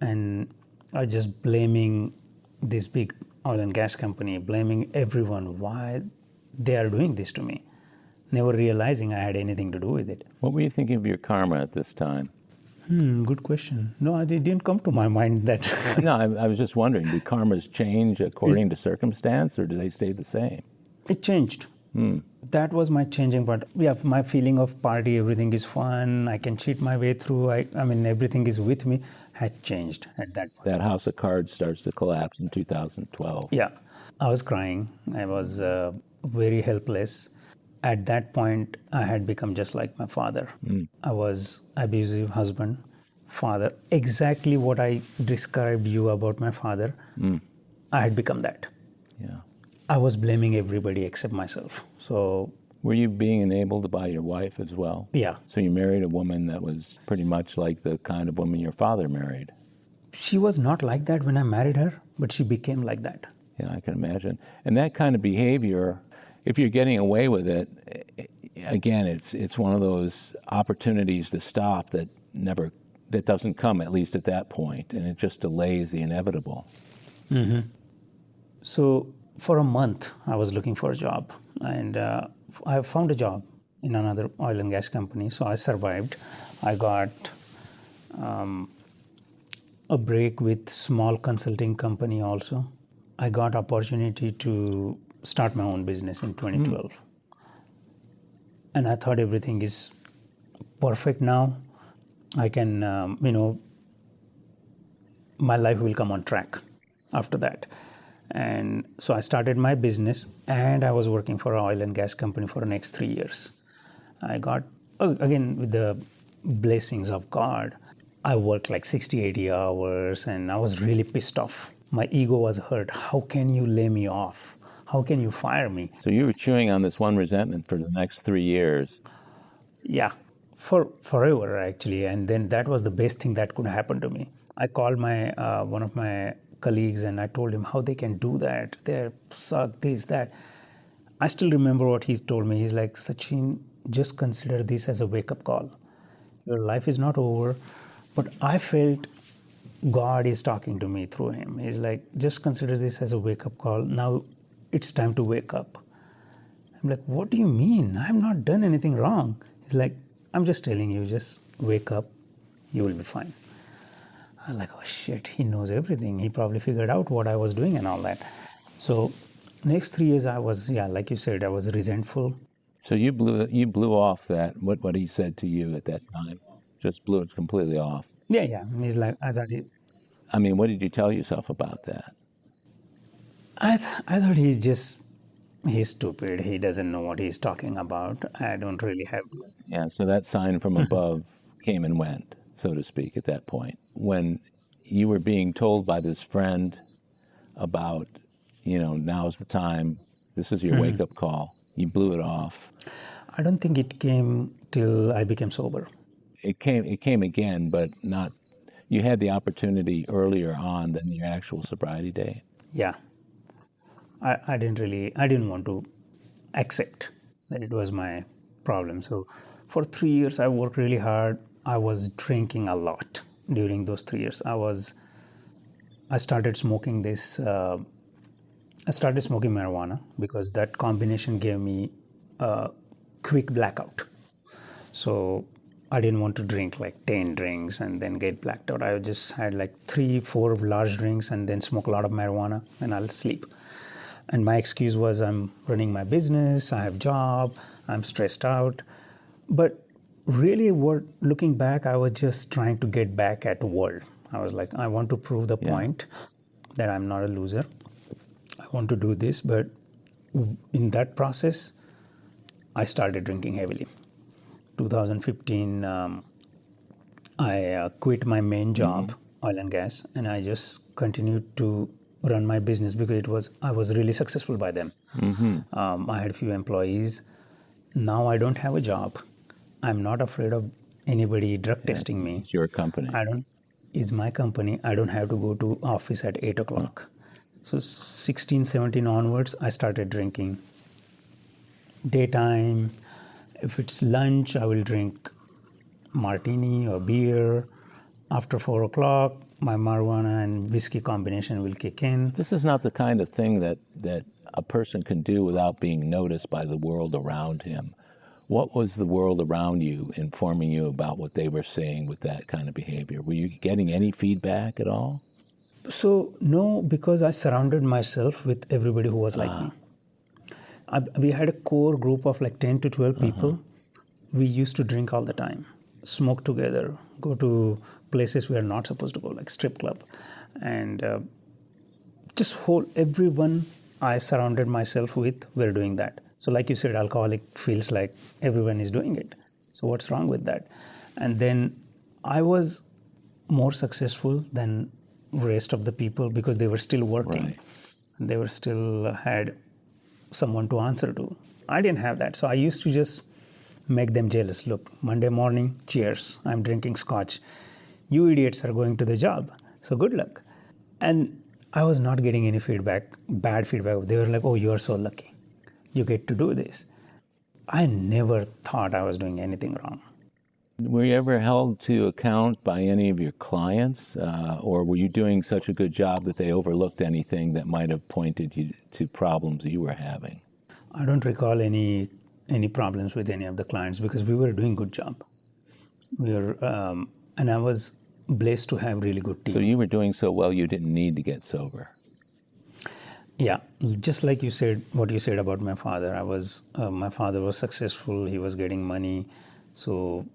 And I was just blaming this big oil and gas company, blaming everyone why they are doing this to me, never realizing I had anything to do with it. What were you thinking of your karma at this time? Good question. No, it didn't come to my mind that. No, I was just wondering, did karmas change according to circumstance, or do they stay the same? It changed. That was my changing part. Yeah, my feeling of party, everything is fun, I can cheat my way through, everything is with me, had changed at that point. That house of cards starts to collapse in 2012. Yeah. I was crying. very helpless. At that point, I had become just like my father. I was abusive husband, father. Exactly what I described you about my father, I had become that. Yeah. I was blaming everybody except myself. So, Were you being enabled by your wife as well? yeah. So you married a woman that was pretty much like the kind of woman your father married. She was not like that when I married her, but she became like that. Yeah, I can imagine. And that kind of behavior, if you're getting away with it, again, it's one of those opportunities to stop that doesn't come, at least at that point, and it just delays the inevitable. So for a month, I was looking for a job, and I found a job in another oil and gas company. So I survived. I got a break with small consulting company also. I got opportunity to start my own business in 2012. And I thought everything is perfect now. I can, my life will come on track after that. And so I started my business, and I was working for an oil and gas company for the next 3 years. I got, again, with the blessings of God, I worked like 60, 80 hours, and I was really pissed off. My ego was hurt. How can you lay me off? How can you fire me? So you were chewing on this one resentment for the next 3 years. Yeah, for forever actually. And then that was the best thing that could happen to me. I called my one of my colleagues, and I told him how they can do that. They suck, this, that. I still remember what he told me. He's like, Sachin, just consider this as a wake-up call. Your life is not over. But I felt God is talking to me through him. He's like, just consider this as a wake-up call. Now it's time to wake up. I'm like, what do you mean? I've not done anything wrong. He's like, I'm just telling you, just wake up. You will be fine. I'm like, oh shit, he knows everything. He probably figured out what I was doing and all that. So next 3 years I was, like you said, I was resentful. So you blew off that what he said to you at that time. Just blew it completely off. Yeah. And he's like, I thought I mean, what did you tell yourself about that? I thought he's stupid. He doesn't know what he's talking about. I don't really have. Yeah, so that sign from above came and went, so to speak, at that point. When you were being told by this friend about, now's the time, this is your wake-up call, you blew it off. I don't think it came till I became sober. It came again, but not. You had the opportunity earlier on than your actual sobriety day. Yeah. I didn't want to accept that it was my problem. So for 3 years, I worked really hard. I was drinking a lot during those 3 years. I started smoking marijuana because that combination gave me a quick blackout. So I didn't want to drink like 10 drinks and then get blacked out. I just had like 3-4 large drinks and then smoke a lot of marijuana and I'll sleep. And my excuse was I'm running my business, I have job, I'm stressed out. But really looking back, I was just trying to get back at the world. I was like, I want to prove the point that I'm not a loser. I want to do this. But in that process, I started drinking heavily. 2015, I quit my main job, oil and gas, and I just continued to run my business because I was really successful by then. I had a few employees. Now I don't have a job. I'm not afraid of anybody drug testing me. It's your company. It's my company. I don't have to go to office at 8 o'clock. So 16, 17 onwards, I started drinking. Daytime, if it's lunch, I will drink martini or beer. After 4 o'clock, my marijuana and whiskey combination will kick in. This is not the kind of thing that a person can do without being noticed by the world around him. What was the world around you informing you about what they were saying with that kind of behavior? Were you getting any feedback at all? So, no, because I surrounded myself with everybody who was like me. We had a core group of like 10 to 12 people. We used to drink all the time, smoke together, go to places we are not supposed to go, like strip club. And everyone I surrounded myself with were doing that. So like you said, alcoholic feels like everyone is doing it. So what's wrong with that? And then I was more successful than rest of the people because they were still working. Right. They were still had someone to answer to. I didn't have that. So I used to just make them jealous. Look, Monday morning, cheers, I'm drinking scotch. You idiots are going to the job. So good luck. And I was not getting any feedback, bad feedback. They were like, oh, you are so lucky. You get to do this. I never thought I was doing anything wrong. Were you ever held to account by any of your clients, or were you doing such a good job that they overlooked anything that might have pointed you to problems you were having? I don't recall any problems with any of the clients because we were doing good job. And I was blessed to have really good team. So you were doing so well you didn't need to get sober. Yeah, just like you said, what you said about my father. My father was successful. He was getting money. So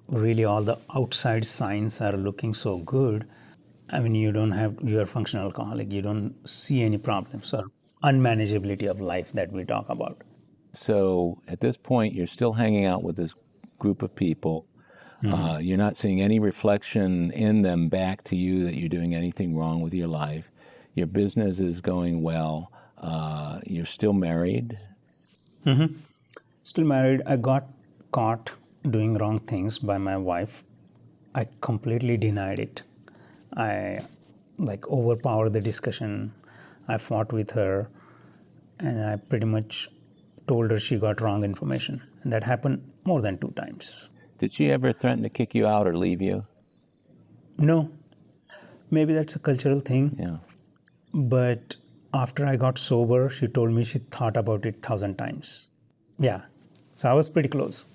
really all the outside signs are looking so good. I mean, you are functional alcoholic. You don't see any problems or unmanageability of life that we talk about. So at this point, you're still hanging out with this group of people. You're not seeing any reflection in them back to you that you're doing anything wrong with your life. Your business is going well. You're still married. Mm-hmm. Still married. I got caught doing wrong things by my wife. I completely denied it. I overpowered the discussion. I fought with her, and I pretty much told her she got wrong information. And that happened more than 2 times. Did she ever threaten to kick you out or leave you? No. Maybe that's a cultural thing. Yeah. But after I got sober, she told me she thought about it 1,000 times. Yeah. So I was pretty close.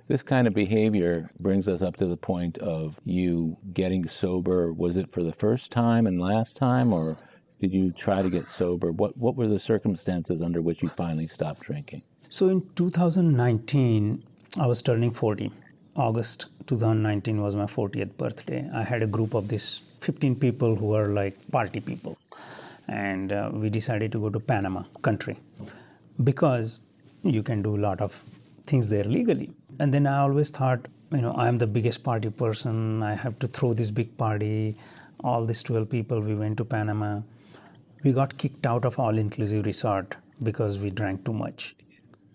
This kind of behavior brings us up to the point of you getting sober. Was it for the first time and last time, or did you try to get sober? What were the circumstances under which you finally stopped drinking? So in 2019, I was turning 40. August 2019 was my 40th birthday. I had a group of these 15 people who are like party people. And we decided to go to Panama country because you can do a lot of things there legally. And then I always thought, I'm the biggest party person. I have to throw this big party. All these 12 people, we went to Panama. We got kicked out of all-inclusive resort because we drank too much.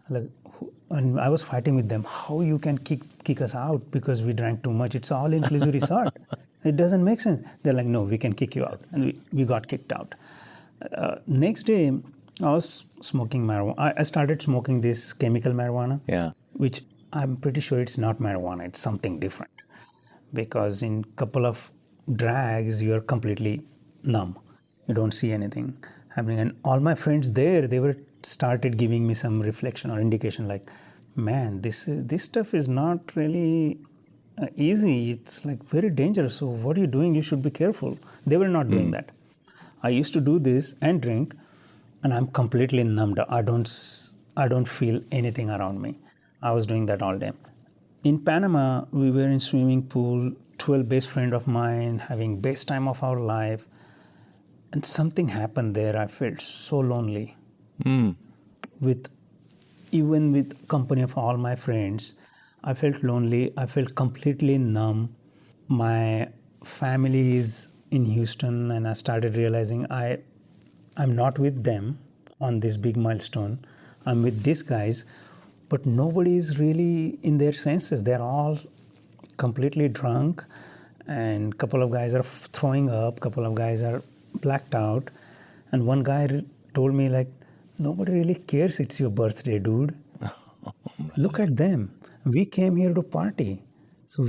And I was fighting with them. How you can kick us out because we drank too much? It's all-inclusive resort. It doesn't make sense. They're like, no, we can kick you out. And we got kicked out. Next day, I was smoking marijuana. I started smoking this chemical marijuana, which I'm pretty sure it's not marijuana. It's something different. Because in a couple of drags, you're completely numb. You don't see anything happening. And all my friends there, they were started giving me some reflection or indication like, man, this stuff is not really easy. It's like very dangerous. So what are you doing? You should be careful. They were not doing that. I used to do this and drink, and I'm completely numbed. I don't feel anything around me. I was doing that all day. In Panama, we were in swimming pool, 12 best friend of mine, having best time of our life. And something happened there. I felt so lonely. Even with company of all my friends, I felt lonely. I felt completely numb. My family is in Houston, and I started realizing I'm not with them on this big milestone. I'm with these guys, but nobody is really in their senses. They're all completely drunk, and a couple of guys are throwing up, couple of guys are blacked out. And one guy told me, like, nobody really cares it's your birthday, dude. Look at them. We came here to party. So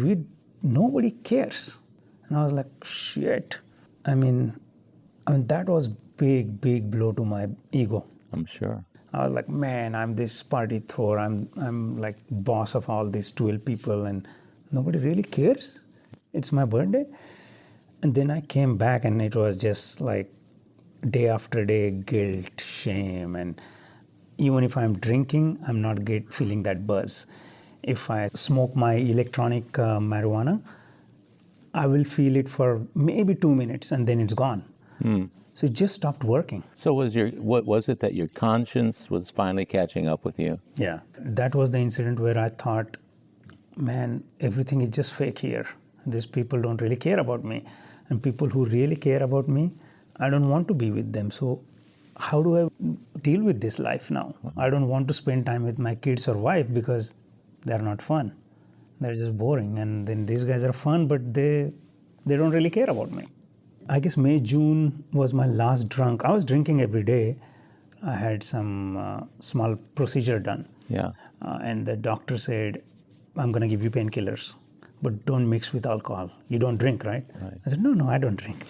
nobody cares. And I was like, shit. I mean, that was big blow to my ego. I'm sure. I was like, man, I'm this party thrower. I'm like boss of all these 12 people, and nobody really cares. It's my birthday. And then I came back, and it was just like day after day, guilt, shame. And even if I'm drinking, I'm not feeling that buzz. If I smoke my electronic marijuana, I will feel it for maybe 2 minutes, and then it's gone. So it just stopped working. So what was it that your conscience was finally catching up with you? Yeah. That was the incident where I thought, man, everything is just fake here. These people don't really care about me. And people who really care about me, I don't want to be with them. So how do I deal with this life now? I don't want to spend time with my kids or wife because they're not fun. They're just boring. And then these guys are fun, but they don't really care about me. I guess May, June was my last drunk. I was drinking every day. I had some small procedure done. Yeah. And the doctor said, I'm going to give you painkillers, but don't mix with alcohol. You don't drink, right? I said, no, I don't drink.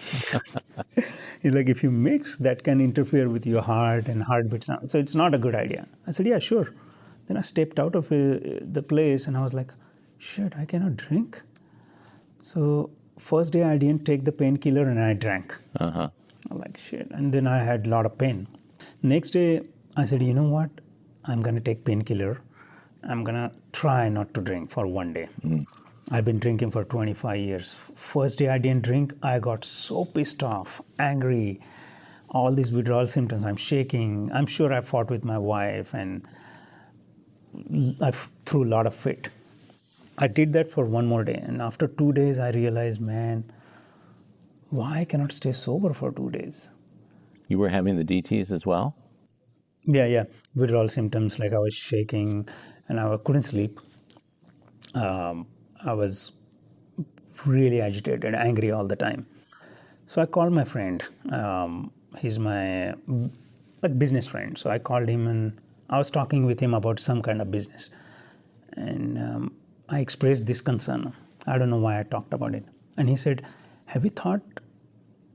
He's like, if you mix, that can interfere with your heart and heartbeat sound. So it's not a good idea. I said, yeah, sure. Then I stepped out of the place and I was like, shit, I cannot drink. So first day I didn't take the painkiller and I drank. I'm like, shit. And then I had a lot of pain. Next day I said, you know what? I'm going to take painkiller. I'm going to try not to drink for one day. I've been drinking for 25 years. First day I didn't drink, I got so pissed off, angry, all these withdrawal symptoms. I'm shaking. I'm sure I fought with my wife and I threw a lot of fit. I did that for one more day. And after 2 days, I realized, man, why I cannot stay sober for 2 days? You were having the DTs as well? Yeah. Withdrawal symptoms, like I was shaking and I couldn't sleep. I was really agitated, angry all the time. So I called my friend. He's my business friend. So I called him and I was talking with him about some kind of business. And I expressed this concern. I don't know why I talked about it. And he said, have you thought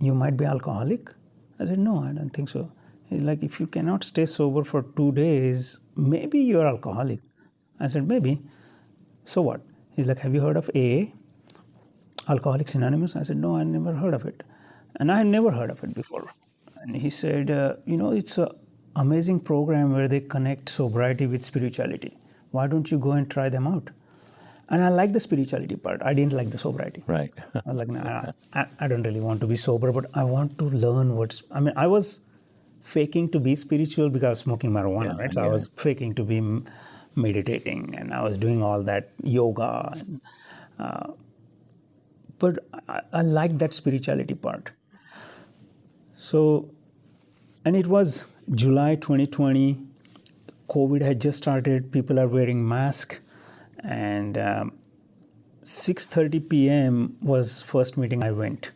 you might be alcoholic? I said, no, I don't think so. He's like, if you cannot stay sober for 2 days, maybe you're alcoholic. I said, maybe. So what? He's like, have you heard of AA? Alcoholics Anonymous? I said, no, I never heard of it. And I had never heard of it before. And he said, it's an amazing program where they connect sobriety with spirituality. Why don't you go and try them out? And I like the spirituality part. I didn't like the sobriety. Right. I was like, nah, I don't really want to be sober, but I want to learn I was faking to be spiritual because I was smoking marijuana, right? So I was faking to be meditating and I was doing all that yoga. But I like that spirituality part. So, and it was July 2020. COVID had just started. People are wearing masks. And 6:30 p.m. was first meeting I went.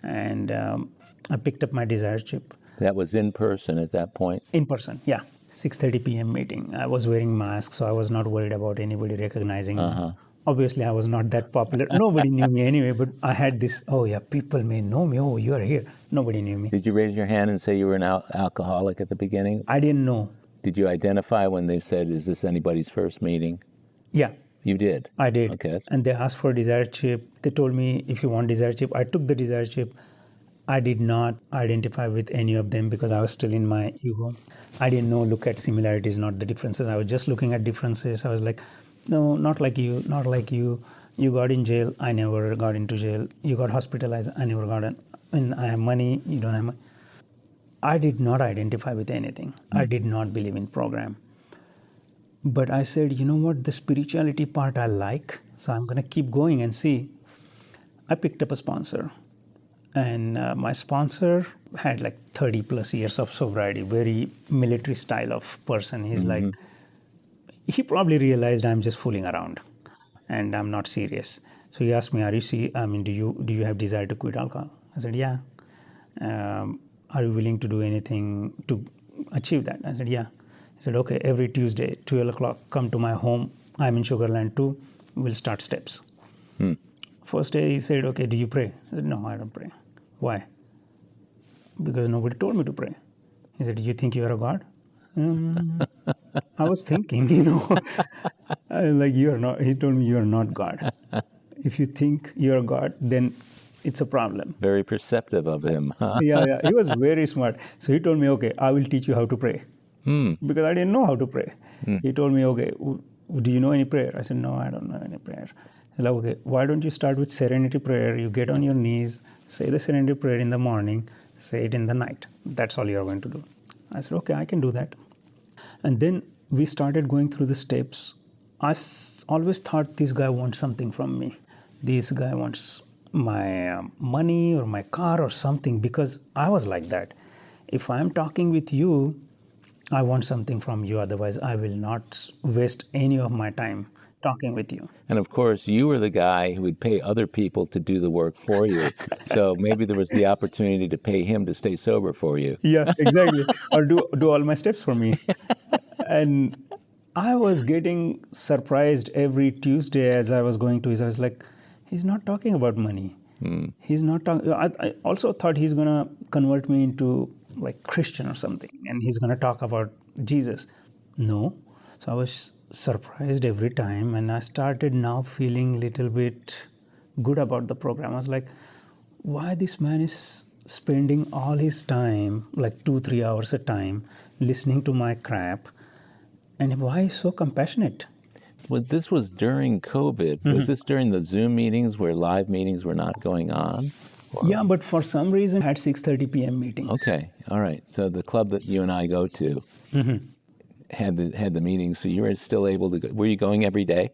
And I picked up my desire chip. That was in person at that point? In person, yeah. 6:30 p.m. meeting. I was wearing masks, so I was not worried about anybody recognizing me. Obviously, I was not that popular. Nobody knew me anyway, but I had this, people may know me. Oh, you are here. Nobody knew me. Did you raise your hand and say you were an alcoholic at the beginning? I didn't know. Did you identify when they said, is this anybody's first meeting? Yeah. You did? I did. Okay. And they asked for a desire chip. They told me, if you want desire chip, I took the desire chip. I did not identify with any of them because I was still in my ego. I didn't look at similarities, not the differences. I was just looking at differences. I was like, no, not like you, not like you. You got in jail. I never got into jail. You got hospitalized. I never got I have money. You don't have money. I did not identify with anything. I did not believe in program. But I said, you know what, the spirituality part I like, so I'm going to keep going and see. I picked up a sponsor. And my sponsor had like 30 plus years of sobriety, very military style of person. He's like, he probably realized I'm just fooling around and I'm not serious. So he asked me, do you have desire to quit alcohol? I said, yeah. Are you willing to do anything to achieve that? I said, yeah. He said, okay, every Tuesday, 12 o'clock, come to my home. I'm in Sugarland too. We'll start steps. First day he said, okay, do you pray? I said, no, I don't pray. Why? Because nobody told me to pray. He said, do you think you are a God? I was thinking, like you are not. He told me you are not God. If you think you are God, then it's a problem. Very perceptive of him. Huh? Yeah. He was very smart. So he told me, okay, I will teach you how to pray. Because I didn't know how to pray. So he told me, okay, do you know any prayer? I said, no, I don't know any prayer. He's like, okay, why don't you start with serenity prayer? You get on your knees, say the serenity prayer in the morning, say it in the night. That's all you're going to do. I said, okay, I can do that. And then we started going through the steps. Always thought this guy wants something from me. This guy wants my money or my car or something, because I was like that. If I'm talking with you, I want something from you. Otherwise, I will not waste any of my time talking with you. And of course, you were the guy who would pay other people to do the work for you. So maybe there was the opportunity to pay him to stay sober for you. Yeah, exactly. Or do all my steps for me. And I was getting surprised every Tuesday as I was going to his. I was like, he's not talking about money. He's not talking. I also thought he's going to convert me into like Christian or something, and he's going to talk about Jesus. No. So I was surprised every time, and I started now feeling a little bit good about the program. I was like, why this man is spending all his time, like 2-3 hours a time, listening to my crap, and why he's so compassionate? Well, this was during COVID. Was this during the Zoom meetings where live meetings were not going on? Or? Yeah, but for some reason, I had 6:30 p.m. meetings. Okay, all right. So the club that you and I go to had the meetings, so you were still able to go. Were you going every day?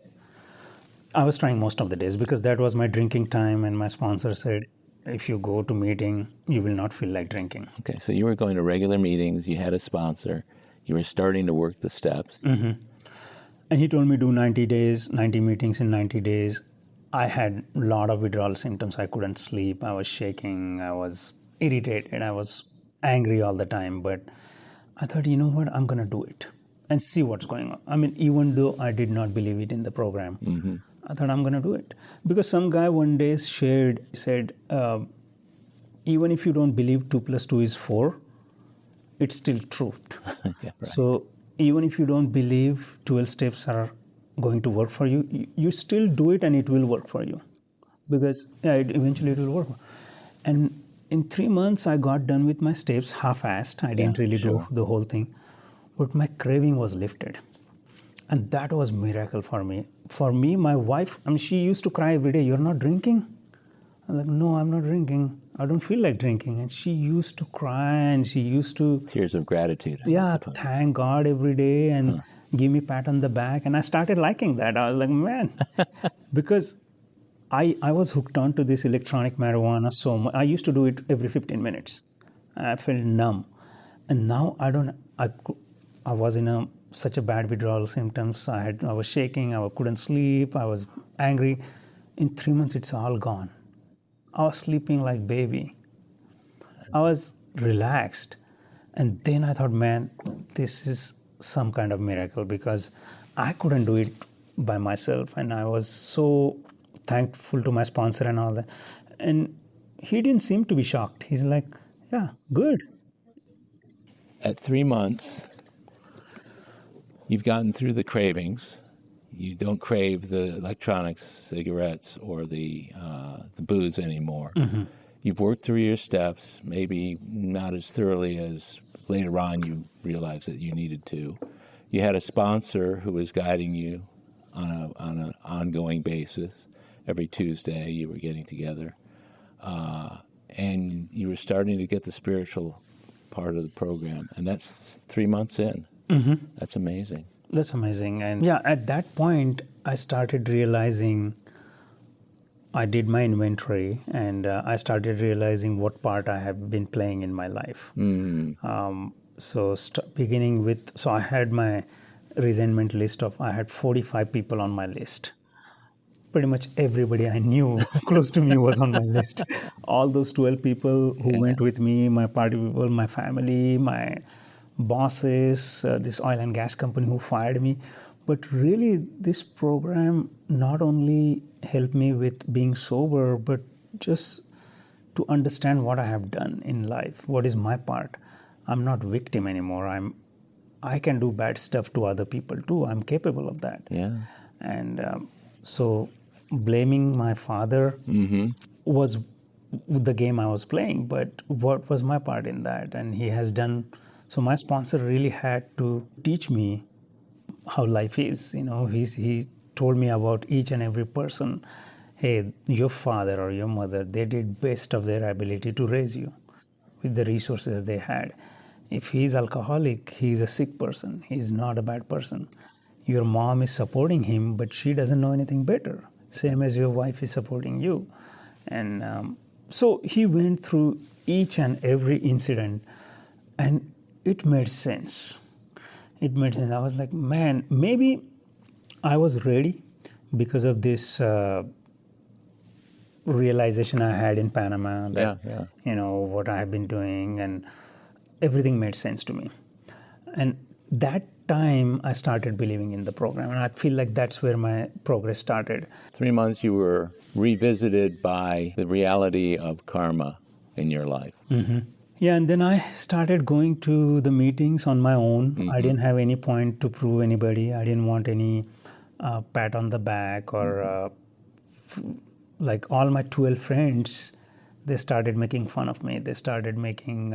I was trying most of the days because that was my drinking time, and my sponsor said, if you go to meeting, you will not feel like drinking. Okay, so you were going to regular meetings, you had a sponsor, you were starting to work the steps. And he told me do 90 days, 90 meetings in 90 days. I had a lot of withdrawal symptoms. I couldn't sleep. I was shaking. I was irritated. I was angry all the time. But I thought, you know what? I'm going to do it and see what's going on. I mean, even though I did not believe it in the program, I thought I'm going to do it. Because some guy one day said, even if you don't believe 2 + 2 is 4, it's still truth. Yeah, right. So even if you don't believe 12 steps are going to work for you, you still do it and it will work for you. Because eventually it will work. And in 3 months, I got done with my steps half-assed. I didn't really do the whole thing. But my craving was lifted. And that was miracle for me. For me, my wife, she used to cry every day, you're not drinking? I'm like, no, I'm not drinking. I don't feel like drinking. And she used to cry and she used to... Tears of gratitude. Yeah, thank God every day and give me a pat on the back. And I started liking that. I was like, man, because I was hooked on to this electronic marijuana so much. I used to do it every 15 minutes. I felt numb. And now I was in such a bad withdrawal symptoms. I was shaking, I couldn't sleep, I was angry. In 3 months, it's all gone. I was sleeping like baby. I was relaxed. And then I thought, man, this is some kind of miracle because I couldn't do it by myself. And I was so thankful to my sponsor and all that. And he didn't seem to be shocked. He's like, yeah, good. At 3 months, you've gotten through the cravings. You don't crave the electronics, cigarettes, or the booze anymore. You've worked through your steps, maybe not as thoroughly as later on you realized that you needed to. You had a sponsor who was guiding you on an ongoing basis. Every Tuesday you were getting together. And you were starting to get the spiritual part of the program. And that's 3 months in. That's amazing. That's amazing. And yeah, at that point, I started realizing, I did my inventory and I started realizing what part I have been playing in my life. So beginning with, so I had my resentment list I had 45 people on my list. Pretty much everybody I knew close to me was on my list. All those 12 people who went with me, my party people, my family, my bosses, this oil and gas company who fired me. But really, this program not only helped me with being sober, but just to understand what I have done in life. What is my part? I'm not victim anymore. I can do bad stuff to other people too. I'm capable of that. Yeah. And so blaming my father was the game I was playing. But what was my part in that? And he has done... So my sponsor really had to teach me how life is. He told me about each and every person. Hey, your father or your mother, they did best of their ability to raise you. with the resources they had. If he's alcoholic, he's a sick person. He's not a bad person. Your mom is supporting him, but she doesn't know anything better. Same as your wife is supporting you. And so he went through each and every incident, and it made sense. It made sense. I was like, man, maybe I was ready because of this realization I had in Panama that, what I have been doing, and everything made sense to me. And that time I started believing in the program, and I feel like that's where my progress started. 3 months you were revisited by the reality of karma in your life. Mm-hmm. Yeah, and then I started going to the meetings on my own. Mm-hmm. I didn't have any point to prove anybody. I didn't want any pat on the back or like all my 12 friends, they started making fun of me. They started making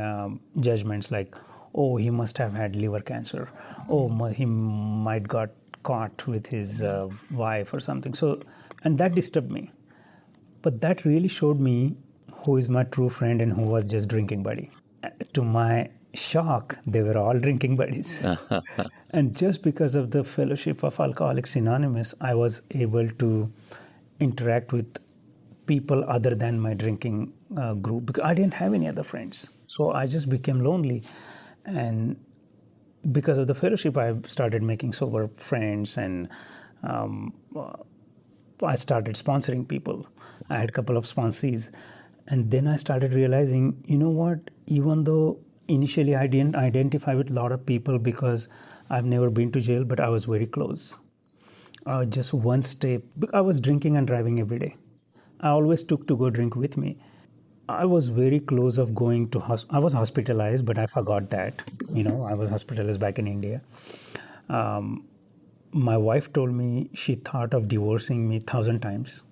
judgments like, oh, he must have had liver cancer. Oh, he might got caught with his wife or something. So, and that disturbed me. But that really showed me who is my true friend and who was just drinking buddy. To my shock, they were all drinking buddies. And just because of the fellowship of Alcoholics Anonymous, I was able to interact with people other than my drinking group, because I didn't have any other friends. So I just became lonely. And because of the fellowship, I started making sober friends, and I started sponsoring people. I had a couple of sponsees. And then I started realizing, you know what, even though initially I didn't identify with a lot of people because I've never been to jail, but I was very close. Just one step. I was drinking and driving every day. I always took to go drink with me. I was very close of going to I was hospitalized, but I forgot that. I was hospitalized back in India. My wife told me she thought of divorcing me 1,000 times.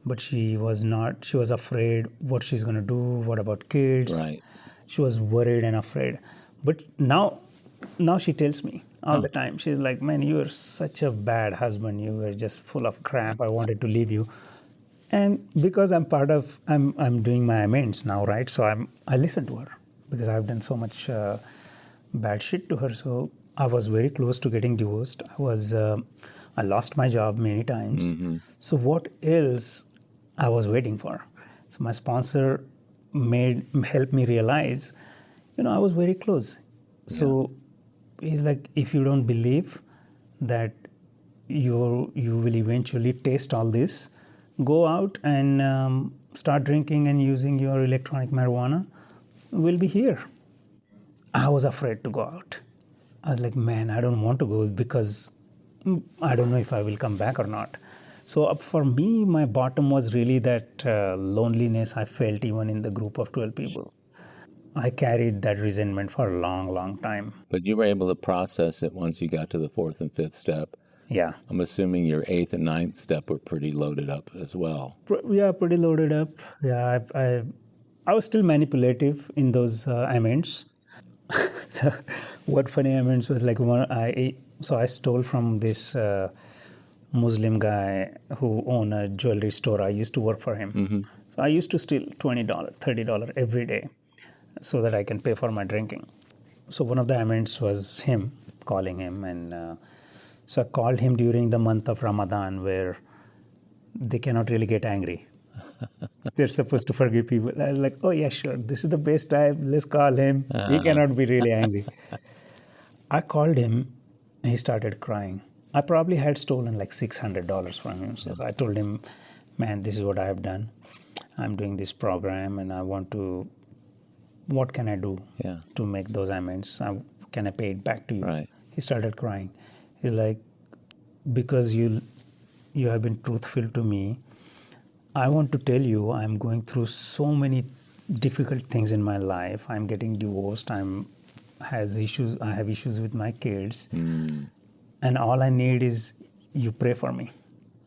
But she was not. She was afraid what she's going to do. What about kids? Right. She was worried and afraid. But now she tells me all the time. She's like, man, you were such a bad husband. You were just full of crap. I wanted to leave you. And because I'm doing my amends now, right? So I listen to her because I've done so much bad shit to her. So I was very close to getting divorced. I lost my job many times. Mm-hmm. So what else I was waiting for? So my sponsor helped me realize, I was very close. So he's like, if you don't believe that you will eventually taste all this, go out and start drinking and using your electronic marijuana. We'll be here. I was afraid to go out. I was like, man, I don't want to go because I don't know if I will come back or not. So for me, my bottom was really that loneliness I felt even in the group of 12 people. I carried that resentment for a long, long time. But you were able to process it once you got to the 4th and 5th step. Yeah. I'm assuming your 8th and 9th step were pretty loaded up as well. Yeah, pretty loaded up. Yeah, I was still manipulative in those amends. So what funny amends was like I stole from this Muslim guy who owned a jewelry store. I used to work for him. Mm-hmm. So I used to steal $20, $30 every day so that I can pay for my drinking. So one of the amends was calling him. And so I called him during the month of Ramadan where they cannot really get angry. They're supposed to forgive people. I was like, oh yeah, sure. This is the best time. Let's call him. He cannot be really angry. I called him and he started crying. I probably had stolen like $600 from him. So I told him, man, this is what I have done. I'm doing this program and what can I do to make those amends? Can I pay it back to you? Right. He started crying. He's like, because you have been truthful to me, I want to tell you I'm going through so many difficult things in my life. I'm getting divorced. I have issues with my kids. And all I need is you pray for me.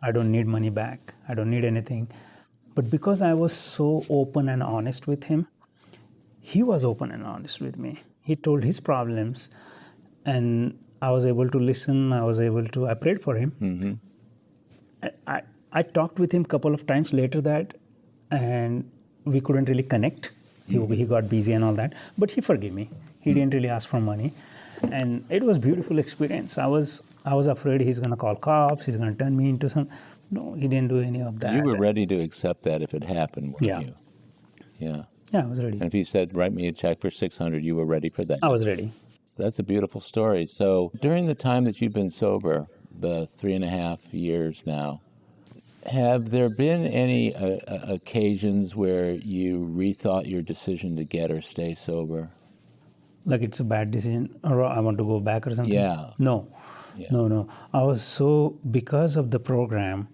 I don't need money back. I don't need anything. But because I was so open and honest with him, he was open and honest with me. He told his problems and I was able to listen. I prayed for him. Mm-hmm. I talked with him a couple of times later and we couldn't really connect. He got busy and all that, but he forgave me. He didn't really ask for money, and it was a beautiful experience. I was afraid he's going to call cops. He's going to turn me into some. No, he didn't do any of that. You were ready to accept that if it happened, weren't you? Yeah. Yeah, I was ready. And if he said, write me a check for $600, you were ready for that? I was ready. That's a beautiful story. So during the time that you've been sober, the 3.5 years now, have there been any occasions where you rethought your decision to get or stay sober? Like it's a bad decision, or I want to go back or something? Yeah. No. I was so, because of the program,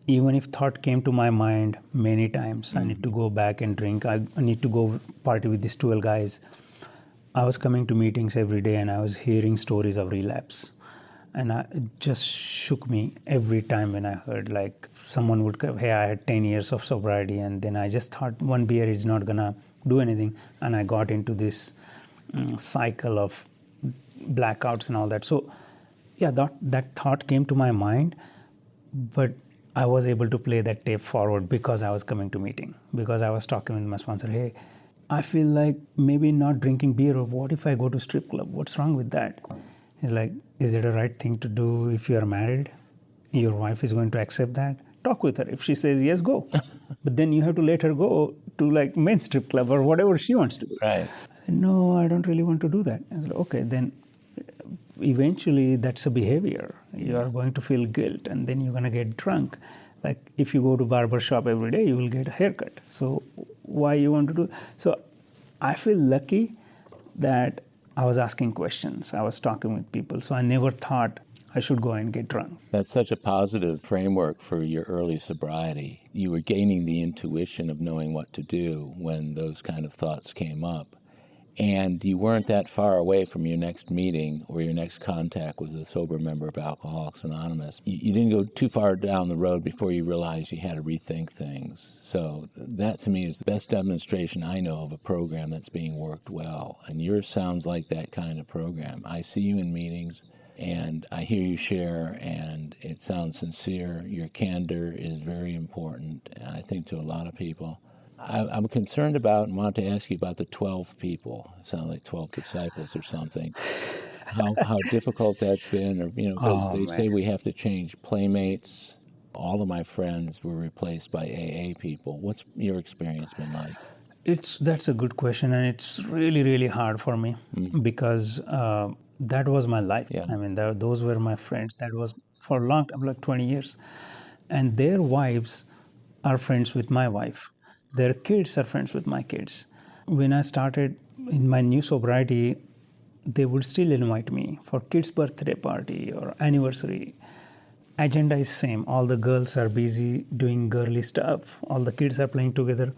even if thought came to my mind many times, I need to go back and drink, I need to go party with these 12 guys. I was coming to meetings every day and I was hearing stories of relapse. And it just shook me every time when I heard, like, someone would go, hey, I had 10 years of sobriety, and then I just thought one beer is not going to do anything. And I got into this cycle of blackouts and all that. So, yeah, that thought came to my mind, but I was able to play that tape forward because I was coming to meeting, because I was talking with my sponsor, hey, I feel like maybe not drinking beer, or what if I go to strip club? What's wrong with that? He's like, is it a right thing to do if you're married? Your wife is going to accept that? Talk with her. If she says yes, go. But then you have to let her go to like men's strip club or whatever she wants to do. Right. I said, no, I don't really want to do that. I said, okay, then eventually that's a behavior. You are going to feel guilt, and then you're going to get drunk. Like if you go to barber shop every day, you will get a haircut. So why you want to do? So I feel lucky that I was asking questions. I was talking with people. So I never thought I should go and get drunk. That's such a positive framework for your early sobriety. You were gaining the intuition of knowing what to do when those kind of thoughts came up. And you weren't that far away from your next meeting or your next contact with a sober member of Alcoholics Anonymous. You didn't go too far down the road before you realized you had to rethink things. So that, to me, is the best demonstration I know of a program that's being worked well. And yours sounds like that kind of program. I see you in meetings, and I hear you share, and it sounds sincere. Your candor is very important, I think, to a lot of people. I'm concerned about and want to ask you about the 12 people. It sounds like 12 disciples or something. How difficult that's been, or because they say we have to change playmates. All of my friends were replaced by AA people. What's your experience been like? That's a good question, and it's really, really hard for me because that was my life. Yeah. I mean, those were my friends. That was for a long time, like 20 years. And their wives are friends with my wife. Their kids are friends with my kids. When I started in my new sobriety, they would still invite me for kids' birthday party or anniversary. Agenda is same. All the girls are busy doing girly stuff. All the kids are playing together.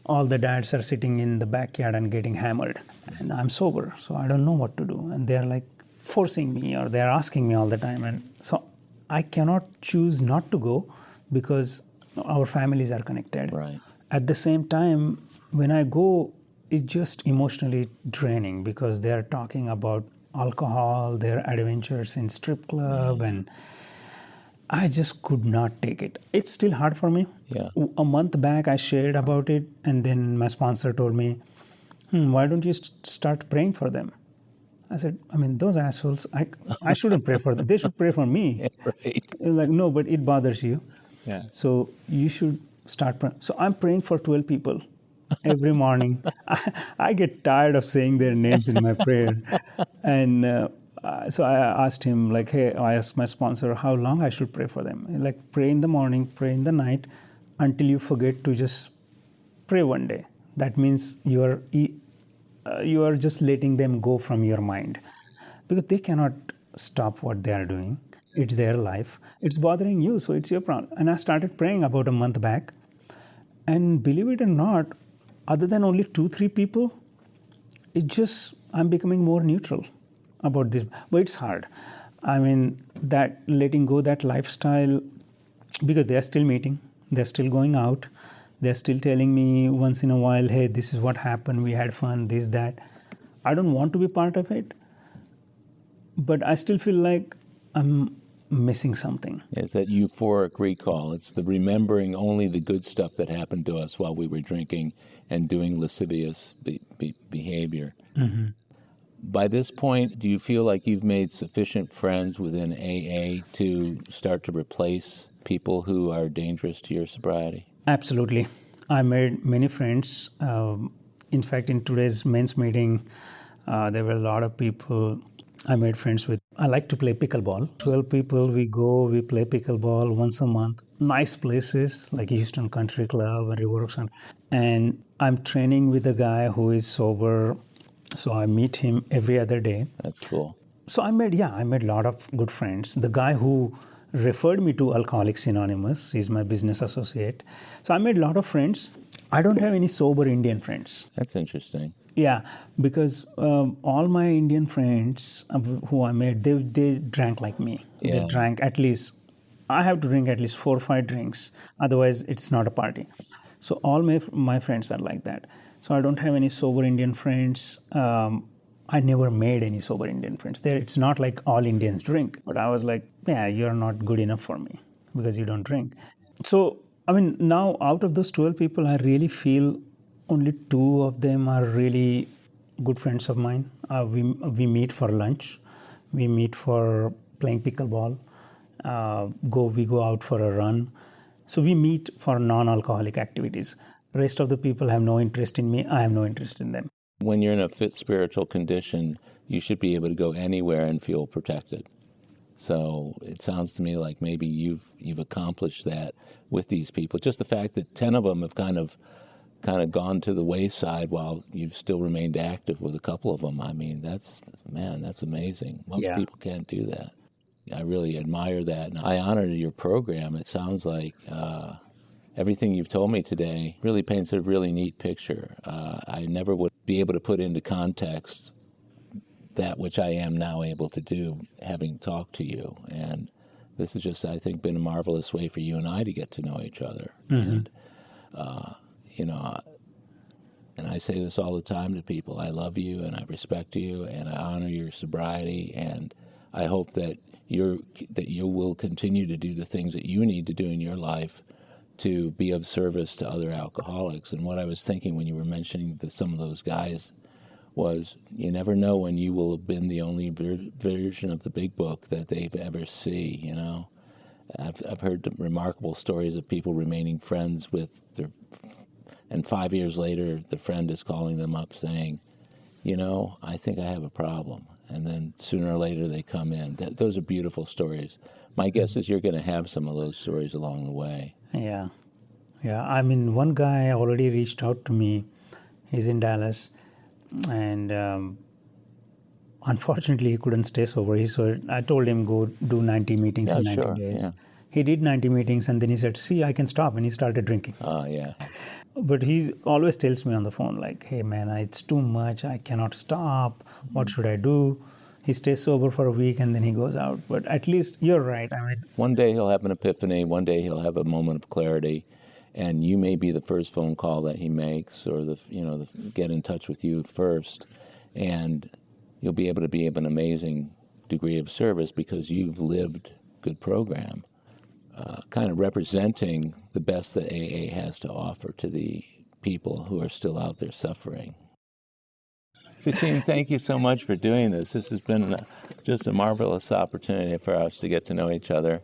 All the dads are sitting in the backyard and getting hammered. And I'm sober, so I don't know what to do. And they're like forcing me, or they're asking me all the time. And so I cannot choose not to go because our families are connected. Right. At the same time, when I go, it's just emotionally draining because they're talking about alcohol, their adventures in strip club, and I just could not take it. It's still hard for me. Yeah. A month back, I shared about it, and then my sponsor told me, why don't you start praying for them? I said, I mean, those assholes, I shouldn't pray for them. They should pray for me. Yeah, right. Like, no, but it bothers you. Yeah. So you should start praying. So I'm praying for 12 people every morning. I get tired of saying their names in my prayer. And so I asked him, like, hey, I asked my sponsor how long I should pray for them. Like, pray in the morning, pray in the night, until you forget to just pray one day. That means you are just letting them go from your mind, because they cannot stop what they are doing. It's their life. It's bothering you, so it's your problem. And I started praying about a month back. And believe it or not, other than only 2-3 people, I'm becoming more neutral about this. But it's hard. I mean, that letting go that lifestyle, because they're still meeting, they're still going out, they're still telling me once in a while, hey, this is what happened, we had fun, this, that. I don't want to be part of it, but I still feel like I'm missing something. It's that euphoric recall. It's the remembering only the good stuff that happened to us while we were drinking and doing lascivious behavior. Mm-hmm. By this point, do you feel like you've made sufficient friends within AA to start to replace people who are dangerous to your sobriety? Absolutely. I made many friends. In fact, in today's men's meeting, there were a lot of people I made friends with. I like to play pickleball. 12 people, we play pickleball once a month. Nice places like Houston Country Club and Riverwalks. And I'm training with a guy who is sober, so I meet him every other day. That's cool. So I made a lot of good friends. The guy who referred me to Alcoholics Anonymous is my business associate. So I made a lot of friends. I don't have any sober Indian friends. That's interesting. Yeah, because all my Indian friends who I met, they drank like me. Yeah. They drank I have to drink at least 4 or 5 drinks. Otherwise, it's not a party. So all my friends are like that. So I don't have any sober Indian friends. I never made any sober Indian friends. It's not like all Indians drink. But I was like, yeah, you're not good enough for me because you don't drink. So, I mean, now out of those 12 people, I really feel only 2 of them are really good friends of mine. We meet for lunch. We meet for playing pickleball. We go out for a run. So we meet for non-alcoholic activities. Rest of the people have no interest in me. I have no interest in them. When you're in a fit spiritual condition, you should be able to go anywhere and feel protected. So it sounds to me like maybe you've accomplished that with these people. Just the fact that 10 of them have kind of gone to the wayside while you've still remained active with a couple of them. I mean, that's amazing. Most people can't do that. I really admire that. And I honor your program. It sounds like everything you've told me today really paints a really neat picture. I never would be able to put into context that which I am now able to do, having talked to you. And this has just, I think, been a marvelous way for you and I to get to know each other. Mm-hmm. And, and I say this all the time to people. I love you and I respect you and I honor your sobriety, and I hope that you will continue to do the things that you need to do in your life to be of service to other alcoholics. And what I was thinking when you were mentioning some of those guys was, you never know when you will have been the only version of the big book that they've ever see, you know. I've heard remarkable stories of people remaining friends with and 5 years later the friend is calling them up saying, you know, I think I have a problem. And then sooner or later they come in. Those are beautiful stories. My guess is you're going to have some of those stories along the way. Yeah. I mean, one guy already reached out to me. He's in Dallas. And unfortunately, he couldn't stay sober. I told him, go do 90 meetings in 90 days. Yeah. He did 90 meetings, and then he said, see, I can stop. And he started drinking. Oh, yeah. But he always tells me on the phone, like, hey, man, it's too much. I cannot stop. What should I do? He stays sober for a week, and then he goes out. But at least you're right. I mean, one day he'll have an epiphany. One day he'll have a moment of clarity. And you may be the first phone call that he makes, or get in touch with you first. And you'll be able to be of an amazing degree of service because you've lived good program. Kind of representing the best that AA has to offer to the people who are still out there suffering. Sachin, thank you so much for doing this. This has been just a marvelous opportunity for us to get to know each other.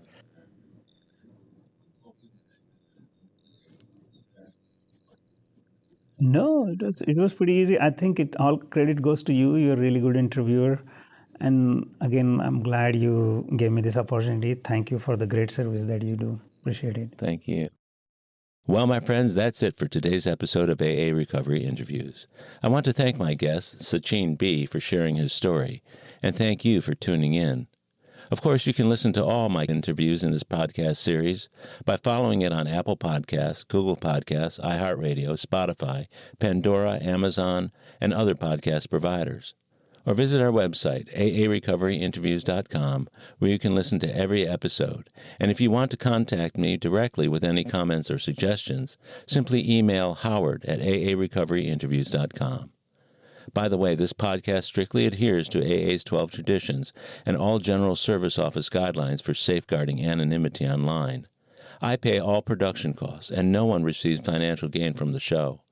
No, it was pretty easy. I think all credit goes to you. You're a really good interviewer. And again, I'm glad you gave me this opportunity. Thank you for the great service that you do. Appreciate it. Thank you. Well, my friends, that's it for today's episode of AA Recovery Interviews. I want to thank my guest, Sachin B., for sharing his story, and thank you for tuning in. Of course, you can listen to all my interviews in this podcast series by following it on Apple Podcasts, Google Podcasts, iHeartRadio, Spotify, Pandora, Amazon, and other podcast providers. Or visit our website, aarecoveryinterviews.com, where you can listen to every episode. And if you want to contact me directly with any comments or suggestions, simply email howard@aarecoveryinterviews.com. By the way, this podcast strictly adheres to AA's 12 traditions and all General Service Office guidelines for safeguarding anonymity online. I pay all production costs, and no one receives financial gain from the show.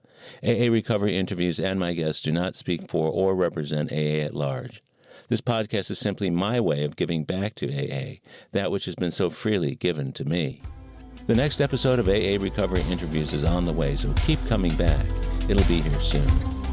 AA Recovery interviews and my guests do not speak for or represent AA at large. This podcast is simply my way of giving back to AA, that which has been so freely given to me. The next episode of AA Recovery Interviews is on the way, so keep coming back. It'll be here soon.